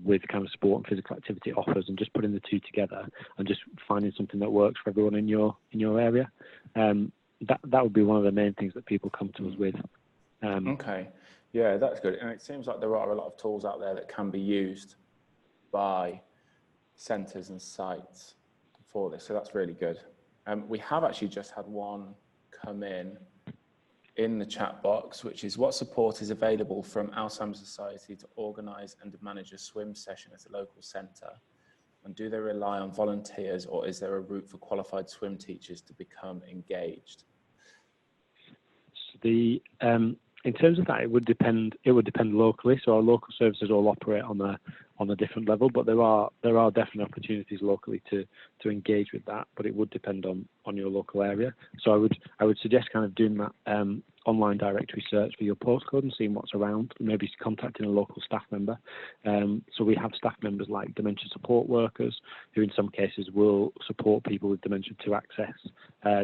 with kind of sport and physical activity offers, and just putting the two together and just finding something that works for everyone in your area. That would be one of the main things that people come to us with. Okay, yeah, that's good. And it seems like there are a lot of tools out there that can be used by centres and sites for this, so that's really good. We have actually just had one come in the chat box, which is, what support is available from Alzheimer's Society to organise and manage a swim session at a local centre? And do they rely on volunteers, or is there a route for qualified swim teachers to become engaged? In terms of that, it would depend locally. So our local services all operate on a different level, but there are definitely opportunities locally to engage with that, but it would depend on your local area. So I would suggest kind of doing that online directory search for your postcode and seeing what's around, maybe contacting a local staff member. So we have staff members like dementia support workers, who in some cases will support people with dementia to access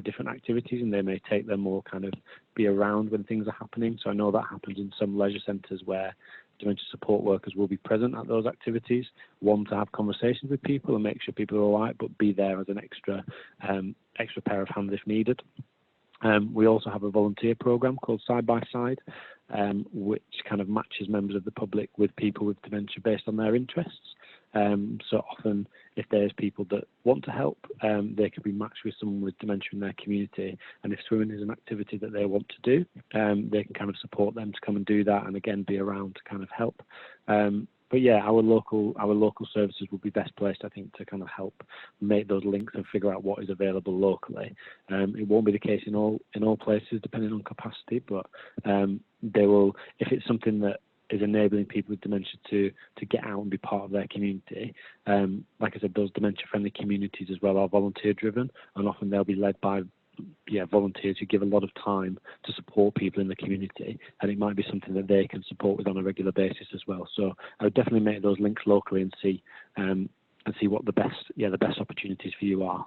different activities, and they may take them or kind of be around when things are happening. So I know that happens in some leisure centres where dementia support workers will be present at those activities, one, to have conversations with people and make sure people are all right, but be there as an extra pair of hands if needed. We also have a volunteer program called Side by Side, which kind of matches members of the public with people with dementia based on their interests. So often, if there's people that want to help, they could be matched with someone with dementia in their community. And if swimming is an activity that they want to do, they can kind of support them to come and do that, and again be around to kind of help. But yeah, our local services will be best placed, I think, to kind of help make those links and figure out what is available locally. It won't be the case in all places, depending on capacity, but they will, if it's something that is enabling people with dementia to get out and be part of their community. Like I said, those dementia-friendly communities as well are volunteer-driven, and often they'll be led by volunteers who give a lot of time to support people in the community, and it might be something that they can support with on a regular basis as well. So I would definitely make those links locally and see what the best opportunities for you are.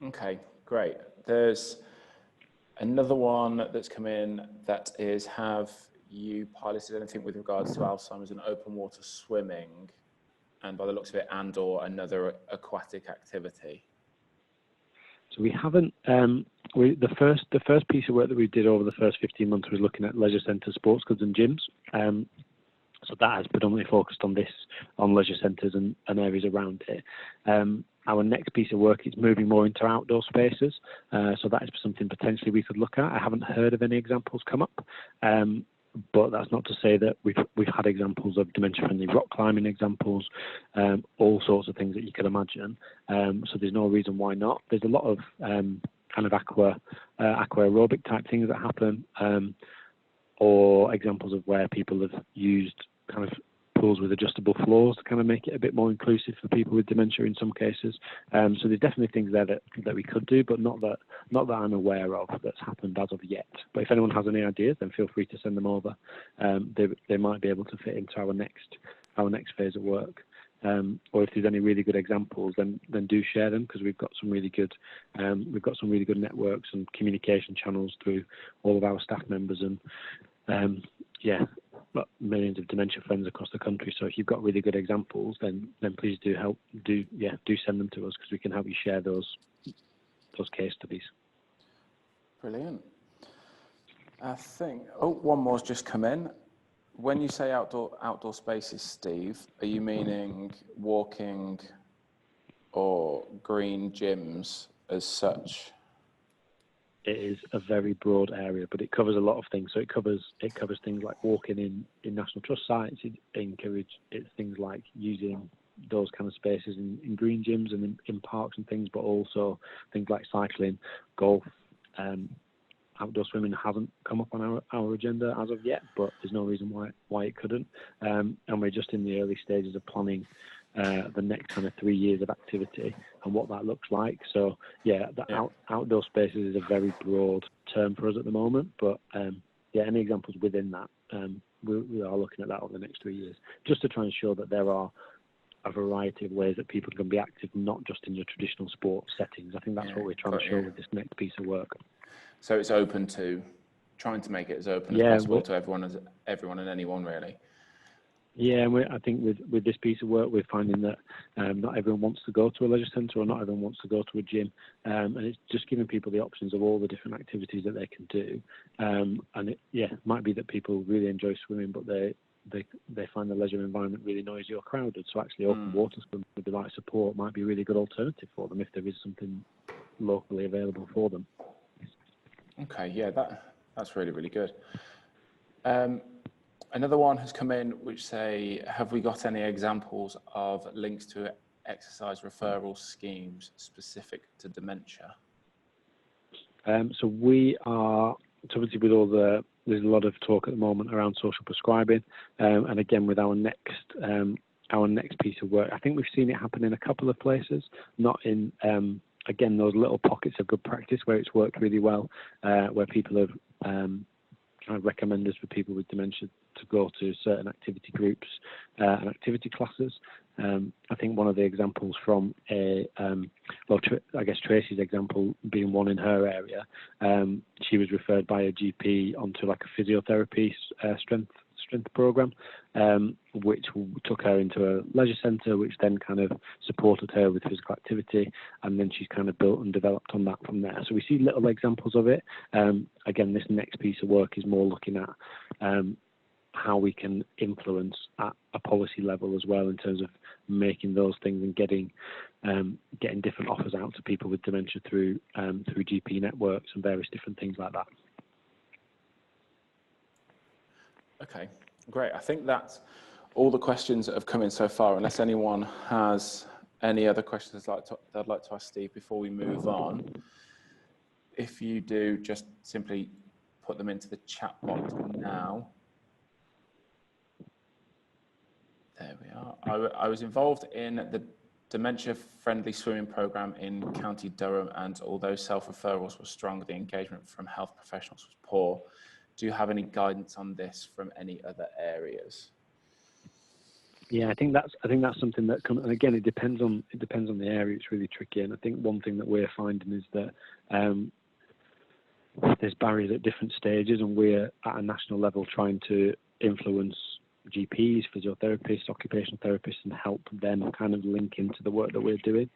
Okay, great. There's another one that's come in that is, have you piloted anything with regards to Alzheimer's and open water swimming, and by the looks of it, and or another aquatic activity? So we haven't. The first piece of work that we did over the first 15 months was looking at leisure centres, sports clubs, and gyms. So that has predominantly focused on leisure centres and areas around it. Our next piece of work is moving more into outdoor spaces. So that is something potentially we could look at. I haven't heard of any examples come up. But that's not to say that we've had examples of dementia-friendly rock climbing examples, all sorts of things that you could imagine. So there's no reason why not. There's a lot of kind of aqua aerobic type things that happen, or examples of where people have used kind of pools with adjustable floors to kind of make it a bit more inclusive for people with dementia in some cases. So there's definitely things there that we could do, but not that I'm aware of that's happened as of yet. But if anyone has any ideas, then feel free to send them over. They might be able to fit into our next phase of work. Or if there's any really good examples, then do share them, because we've got some really good networks and communication channels through all of our staff members, and millions of dementia friends across the country. So if you've got really good examples, then please do send them to us, because we can help you share those case studies. Brilliant. I think one more's just come in. When you say outdoor spaces, Steve, are you meaning walking or green gyms as such? It is a very broad area, but it covers a lot of things. So it covers things like walking in National Trust sites. It's things like using those kind of spaces in green gyms and in parks and things, but also things like cycling, golf. Outdoor swimming hasn't come up on our agenda as of yet, but there's no reason why it couldn't. And we're just in the early stages of planning the next kind of 3 years of activity and what that looks like. So outdoor spaces is a very broad term for us at the moment, but any examples within that, we are looking at that over the next 3 years, just to try and ensure that there are a variety of ways that people can be active, not just in your traditional sports settings. I think that's what we're trying to show with this next piece of work. So it's open to, trying to make it as open as possible to everyone and anyone, really. Yeah, and I think with this piece of work, we're finding that not everyone wants to go to a leisure centre, or not everyone wants to go to a gym, and it's just giving people the options of all the different activities that they can do. And it might be that people really enjoy swimming, but they find the leisure environment really noisy or crowded. So actually, open water swimming with the right support might be a really good alternative for them if there is something locally available for them. Okay, yeah, that's really, really good. Another one has come in which say, have we got any examples of links to exercise referral schemes specific to dementia? So we are, obviously there's a lot of talk at the moment around social prescribing, and again with our next piece of work, I think we've seen it happen in a couple of places, not in again those little pockets of good practice where it's worked really well, where people have kind of recommended for people with dementia to go to certain activity groups and activity classes. I think one of the examples from Tracey's example being one in her area, she was referred by a GP onto like a physiotherapy strength program, which took her into a leisure centre, which then kind of supported her with physical activity, and then she's kind of built and developed on that from there. So we see little examples of it. Again, this next piece of work is more looking at how we can influence at a policy level as well, in terms of making those things and getting different offers out to people with dementia through GP networks and various different things like that. Okay, great. I think that's all the questions that have come in so far, unless anyone has any other questions they'd like to ask Steve before we move on. If you do, just simply put them into the chat box now. There we are. I was involved in the dementia-friendly swimming program in County Durham, and although self-referrals were strong, the engagement from health professionals was poor. Do you have any guidance on this from any other areas? Yeah, I think that's something that comes, and again, it depends on the area. It's really tricky, and I think one thing that we're finding is that there's barriers at different stages, and we're at a national level trying to influence GPs, physiotherapists, occupational therapists, and help them kind of link into the work that we're doing.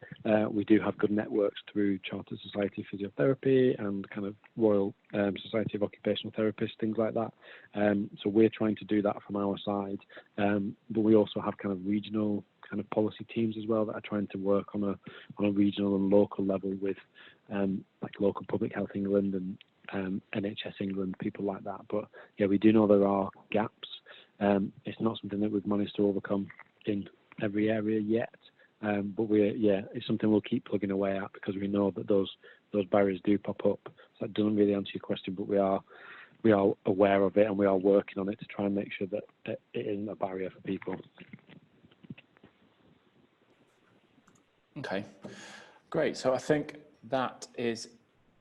We do have good networks through Chartered Society of Physiotherapy and kind of Royal Society of Occupational Therapists, things like that. So we're trying to do that from our side, but we also have kind of regional kind of policy teams as well that are trying to work on a regional and local level with like Local Public Health England and NHS England, people like that. But yeah, we do know there are gaps. It's not something that we've managed to overcome in every area yet, but it's something we'll keep plugging away at, because we know that those barriers do pop up. So that doesn't really answer your question, but we are aware of it, and we are working on it to try and make sure that it isn't a barrier for people. Okay, great. So I think that is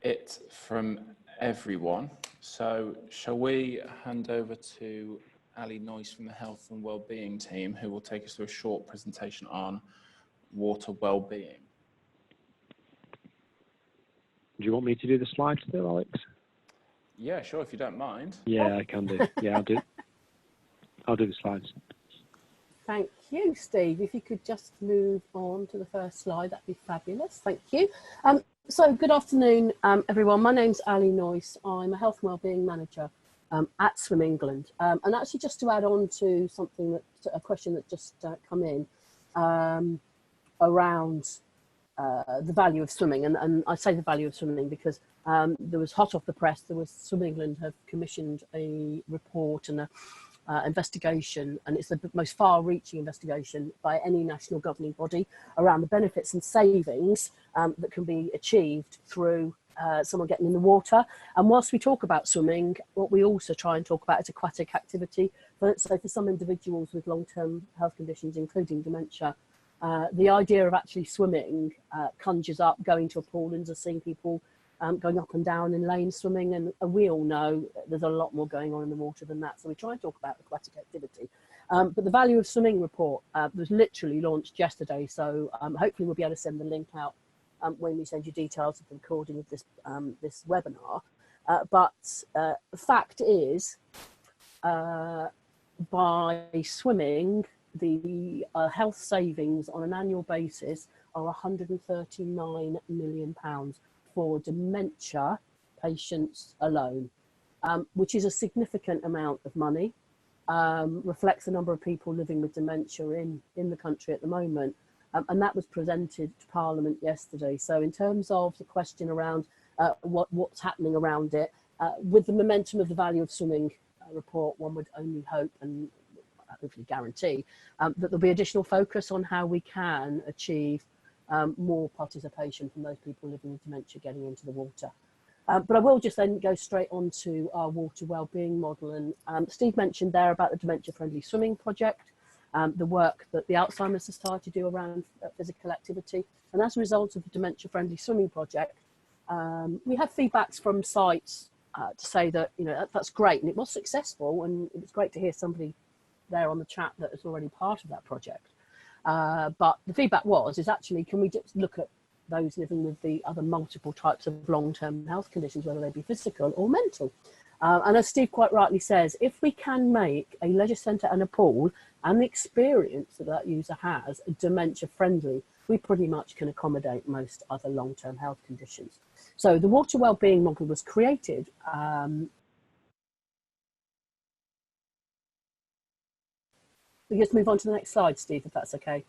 it from everyone. So shall we hand over to Ali Noyce from the Health and Wellbeing team, who will take us through a short presentation on water wellbeing. Do you want me to do the slides still, Alex? Yeah, sure, if you don't mind. Yeah, I can do. Yeah, I'll do the slides. Thank you, Steve. If you could just move on to the first slide, that'd be fabulous. Thank you. So good afternoon, everyone. My name's Ali Noyce. I'm a Health and Wellbeing Manager at Swim England. And actually, just to add on to a question that just come in around the value of swimming. And I say the value of swimming because there was hot off the press. Swim England have commissioned a report and a investigation, and it's the most far-reaching investigation by any national governing body around the benefits and savings that can be achieved through someone getting in the water. And whilst we talk about swimming, what we also try and talk about is aquatic activity. So for some individuals with long-term health conditions, including dementia, the idea of actually swimming conjures up going to a pool and just seeing people going up and down in lanes swimming, and we all know there's a lot more going on in the water than that. So we try and talk about aquatic activity. But the Value of Swimming report was literally launched yesterday, so hopefully we'll be able to send the link out when we send you details of the recording of this webinar. But the fact is, by swimming, the health savings on an annual basis are £139 million for dementia patients alone, which is a significant amount of money, reflects the number of people living with dementia in the country at the moment. And that was presented to Parliament yesterday. So in terms of the question around what's happening around it, with the momentum of the Value of Swimming report, one would only hope and hopefully guarantee that there'll be additional focus on how we can achieve more participation from those people living with dementia getting into the water. But I will just then go straight on to our water wellbeing model. And Steve mentioned there about the dementia-friendly swimming project, the work that the Alzheimer Society do around physical activity. And as a result of the dementia-friendly swimming project, we have feedbacks from sites to say that, you know, that's great and it was successful, and it was great to hear somebody there on the chat that is already part of that project. But the feedback is actually, can we just look at those living with the other multiple types of long-term health conditions, whether they be physical or mental? And as Steve quite rightly says, if we can make a leisure centre and a pool and the experience that that user has dementia-friendly, we pretty much can accommodate most other long-term health conditions. So the water wellbeing model was created We just move on to the next slide, Steve, if that's okay.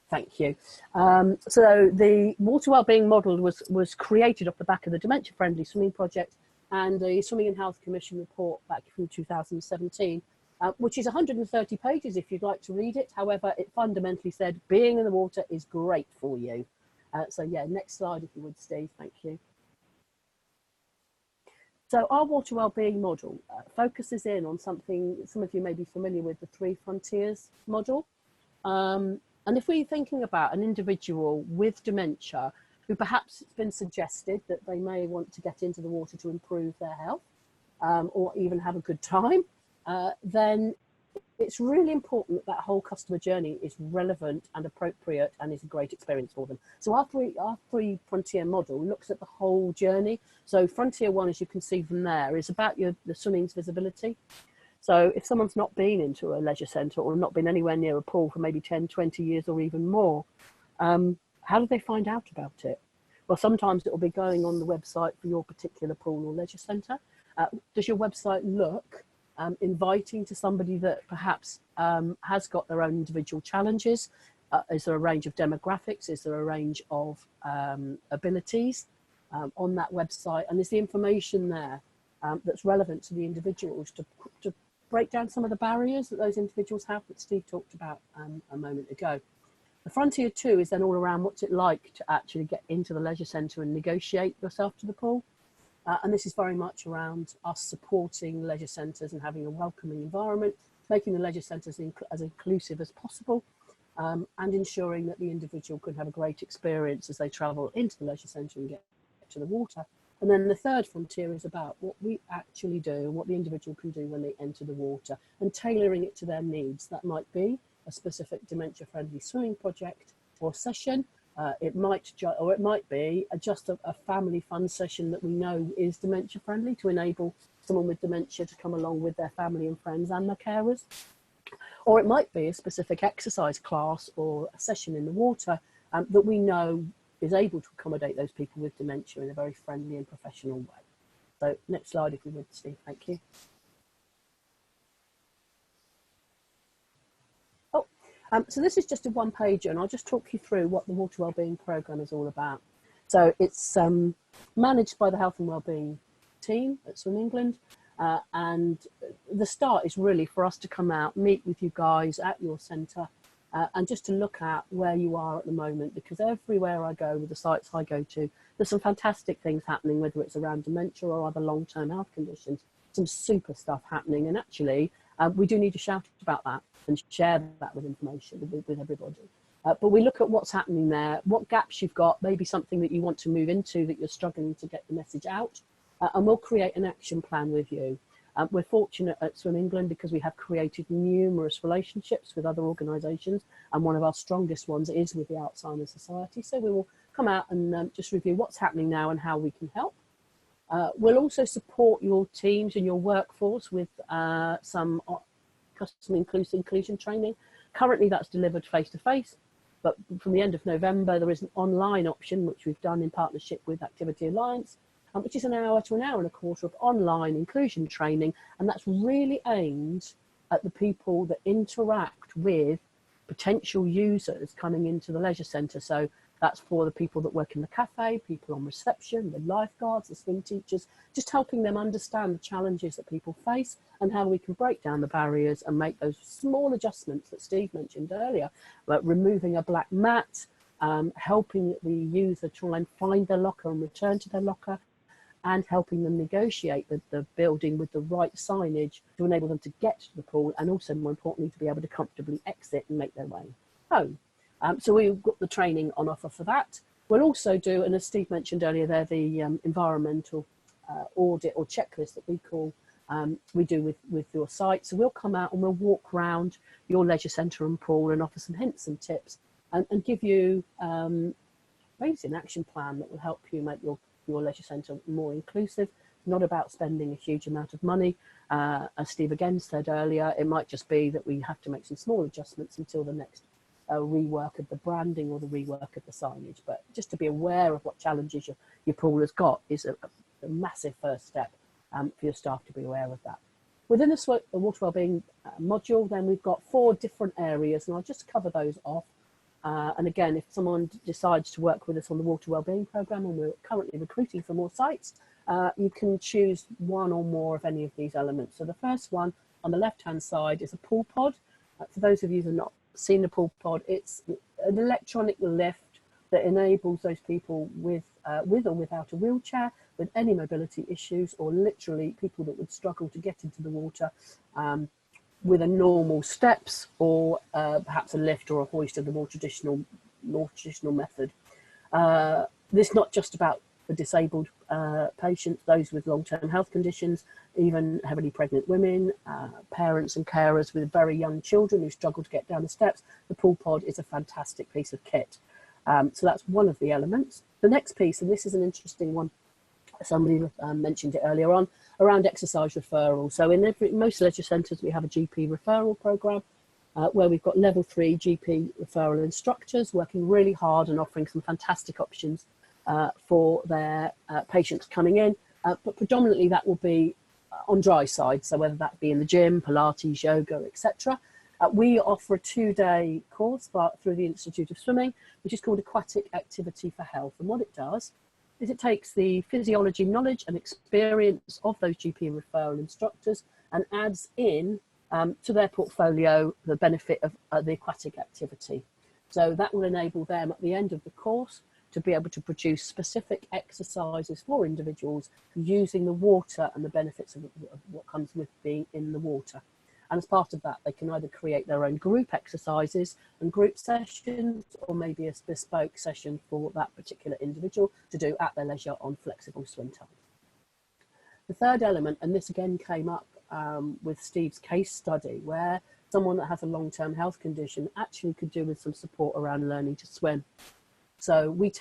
Thank you. So the Water Wellbeing Model was created off the back of the Dementia-Friendly Swimming Project and the Swimming and Health Commission report back from 2017, which is 130 pages if you'd like to read it. However, it fundamentally said being in the water is great for you. So yeah, next slide if you would, Steve, thank you. So our Water Wellbeing Model focuses in on something some of you may be familiar with, the 3 Frontiers model. And if we're thinking about an individual with dementia who perhaps it's been suggested that they may want to get into the water to improve their health or even have a good time, then it's really important that that whole customer journey is relevant and appropriate and is a great experience for them. So our three frontier model looks at the whole journey. So frontier 1, as you can see from there, is about the swimming's visibility. So if someone's not been into a leisure centre or not been anywhere near a pool for maybe 10, 20 years or even more, how do they find out about it? Well, sometimes it will be going on the website for your particular pool or leisure centre. Does your website look inviting to somebody that perhaps has got their own individual challenges? Is there a range of demographics? Is there a range of abilities on that website? And is the information there that's relevant to the individuals to break down some of the barriers that those individuals have that Steve talked about a moment ago? The Frontier 2 is then all around what's it like to actually get into the leisure centre and negotiate yourself to the pool. And this is very much around us supporting leisure centres and having a welcoming environment, making the leisure centres as inclusive as possible, and ensuring that the individual can have a great experience as they travel into the leisure centre and get to the water. And then the third frontier is about what we actually do and what the individual can do when they enter the water and tailoring it to their needs. That might be a specific dementia-friendly swimming project or session. It might be just a family fun session that we know is dementia friendly to enable someone with dementia to come along with their family and friends and their carers. Or it might be a specific exercise class or a session in the water that we know is able to accommodate those people with dementia in a very friendly and professional way. So next slide if you would, Steve, thank you. So this is just a one-pager, and I'll just talk you through what the Water Wellbeing Programme is all about. So it's managed by the Health and Wellbeing team at Swim England, and the start is really for us to come out, meet with you guys at your centre, and just to look at where you are at the moment, because everywhere I go with the sites I go to, there's some fantastic things happening, whether it's around dementia or other long-term health conditions, some super stuff happening, and actually we do need to shout about that and share that with information with everybody. But we look at what's happening there, what gaps you've got, maybe something that you want to move into that you're struggling to get the message out, and we'll create an action plan with you. We're fortunate at Swim England because we have created numerous relationships with other organisations, and one of our strongest ones is with the Alzheimer Society. So we will come out and just review what's happening now and how we can help. We'll also support your teams and your workforce with some customer inclusion training. Currently that's delivered face-to-face, but from the end of November there is an online option which we've done in partnership with Activity Alliance, which is an hour to an hour and a quarter of online inclusion training, and that's really aimed at the people that interact with potential users coming into the leisure centre. So that's for the people that work in the cafe, people on reception, the lifeguards, the swim teachers, just helping them understand the challenges that people face and how we can break down the barriers and make those small adjustments that Steve mentioned earlier, like removing a black mat, helping the user try and find their locker and return to their locker, and helping them negotiate the building with the right signage to enable them to get to the pool, and also more importantly to be able to comfortably exit and make their way home. So we've got the training on offer for that. We'll also do, and as Steve mentioned earlier there, the environmental audit or checklist that we call, we do with your site. So we'll come out and we'll walk around your leisure centre and pool and offer some hints and tips and give you basically an action plan that will help you make your leisure centre more inclusive. Not about spending a huge amount of money. As Steve again said earlier, it might just be that we have to make some small adjustments until the next rework of the branding or the rework of the signage. But just to be aware of what challenges your pool has got is a massive first step for your staff to be aware of that. Within the Water Wellbeing module, then we've got 4 different areas, and I'll just cover those off. And again, if someone decides to work with us on the Water Wellbeing programme, and we're currently recruiting for more sites, you can choose one or more of any of these elements. So the first one on the left-hand side is a pool pod. For those of you who have not seen the pool pod, it's an electronic lift that enables those people with or without a wheelchair, with any mobility issues, or literally people that would struggle to get into the water with a normal steps, or perhaps a lift or a hoist of the more traditional method. This is not just about the disabled patients, those with long-term health conditions, even heavily pregnant women, parents and carers with very young children who struggle to get down the steps. The pool pod is a fantastic piece of kit. So that's one of the elements. The next piece, and this is an interesting one, somebody mentioned it earlier on, around exercise referral. So in most leisure centres, we have a GP referral programme where we've got level 3 GP referral instructors working really hard and offering some fantastic options for their patients coming in. But predominantly that will be on dry side, so whether that be in the gym, Pilates, yoga, etc. We offer a 2-day course through the Institute of Swimming, which is called Aquatic Activity for Health. And what it does is it takes the physiology knowledge and experience of those GP referral instructors and adds in to their portfolio the benefit of the aquatic activity. So that will enable them at the end of the course to be able to produce specific exercises for individuals using the water and the benefits of what comes with being in the water. And as part of that, they can either create their own group exercises and group sessions, or maybe a bespoke session for that particular individual to do at their leisure on flexible swim time. The third element, and this again came up with Steve's case study, where someone that has a long-term health condition actually could do with some support around learning to swim. So we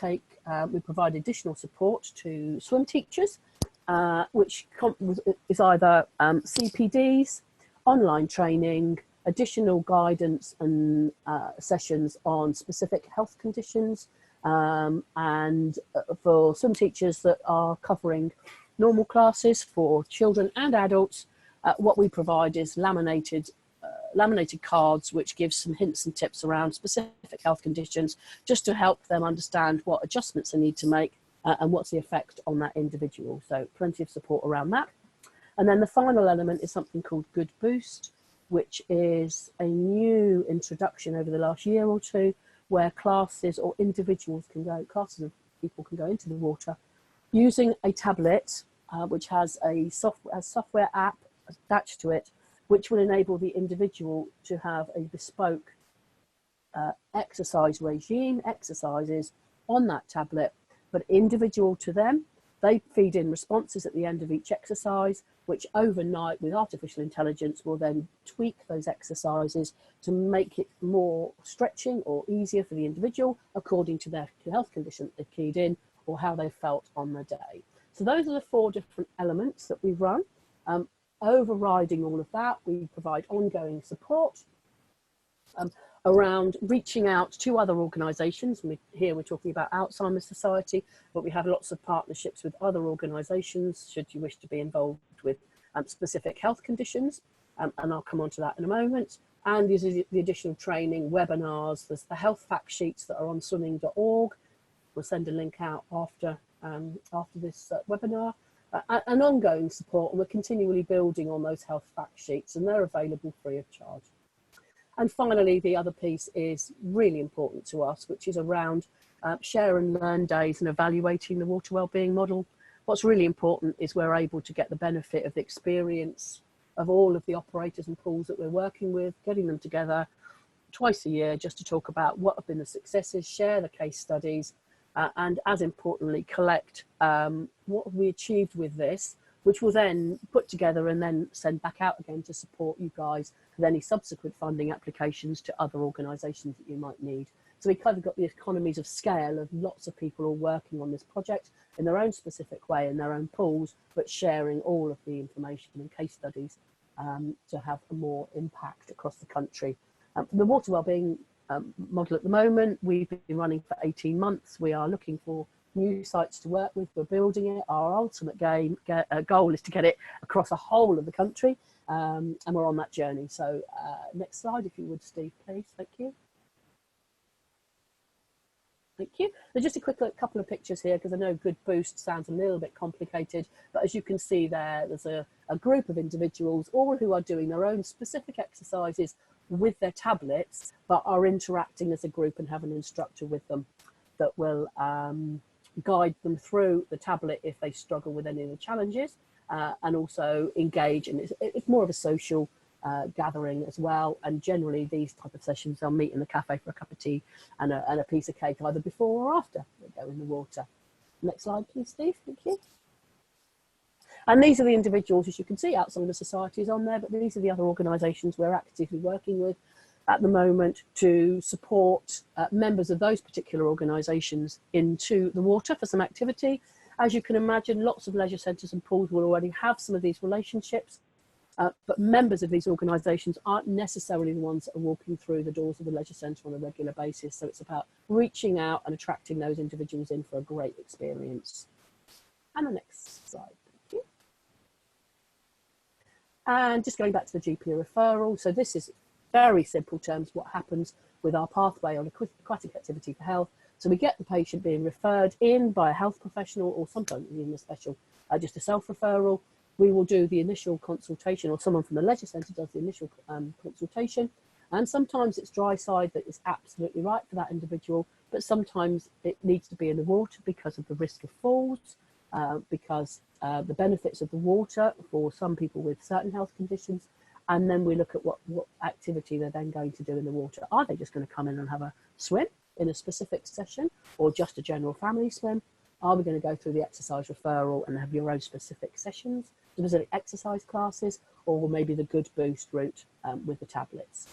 provide additional support to swim teachers, which is either CPDs, online training, additional guidance and sessions on specific health conditions, and for swim teachers that are covering normal classes for children and adults, what we provide is laminated cards which give some hints and tips around specific health conditions, just to help them understand what adjustments they need to make and what's the effect on that individual. So plenty of support around that. And then the final element is something called Good Boost, which is a new introduction over the last year or two, where classes or individuals can go, classes of people can go into the water using a tablet, which has a software app attached to it, which will enable the individual to have a bespoke exercise regime, exercises on that tablet, but individual to them. They feed in responses at the end of each exercise, which overnight with artificial intelligence will then tweak those exercises to make it more stretching or easier for the individual according to their health condition they keyed in or how they felt on the day. So those are the 4 different elements that we run. Overriding all of that, we provide ongoing support around reaching out to other organisations. Here we're talking about Alzheimer's Society, but we have lots of partnerships with other organisations should you wish to be involved with specific health conditions, and I'll come on to that in a moment. And these are the additional training, webinars, there's the health fact sheets that are on swimming.org. We'll send a link out after this webinar, and ongoing support, and we're continually building on those health fact sheets, and they're available free of charge. And finally, the other piece is really important to us, which is around share and learn days and evaluating the water wellbeing model. What's really important is we're able to get the benefit of the experience of all of the operators and pools that we're working with, getting them together twice a year just to talk about what have been the successes, share the case studies, and as importantly, collect what have we achieved with this, which will then put together and then send back out again to support you guys with any subsequent funding applications to other organisations that you might need. So we kind of got the economies of scale of lots of people all working on this project in their own specific way in their own pools, but sharing all of the information and case studies to have a more impact across the country. The water wellbeing model at the moment, we've been running for 18 months. We are looking for new sites to work with. We're building it. Our ultimate goal is to get it across the whole of the country, and we're on that journey. So next slide, if you would, Steve, please. Thank you. Thank you. So just a quick couple of pictures here, because I know Good Boost sounds a little bit complicated, but as you can see there's a group of individuals, all who are doing their own specific exercises with their tablets, but are interacting as a group and have an instructor with them that will guide them through the tablet if they struggle with any of the challenges, and also engage. And it's more of a social gathering as well, and generally these type of sessions they'll meet in the cafe for a cup of tea and a piece of cake either before or after they go in the water. Next slide please, Steve. Thank you. And these are the individuals, as you can see, Alzheimer Society is on there, but these are the other organisations we're actively working with at the moment to support members of those particular organisations into the water for some activity. As you can imagine, lots of leisure centres and pools will already have some of these relationships. But members of these organisations aren't necessarily the ones that are walking through the doors of the leisure centre on a regular basis. So it's about reaching out and attracting those individuals in for a great experience. And the next slide, thank you. And just going back to the GP referral. So this is very simple terms what happens with our pathway on aquatic activity for health. So we get the patient being referred in by a health professional, or sometimes even a special, just a self-referral. We will do the initial consultation, or someone from the leisure centre does the initial consultation. And sometimes it's dry side that is absolutely right for that individual, but sometimes it needs to be in the water because of the risk of falls, because the benefits of the water for some people with certain health conditions. And then we look at what activity they're then going to do in the water. Are they just going to come in and have a swim in a specific session, or just a general family swim? Are we going to go through the exercise referral and have your own specific sessions, specific exercise classes, or maybe the Good Boost route with the tablets?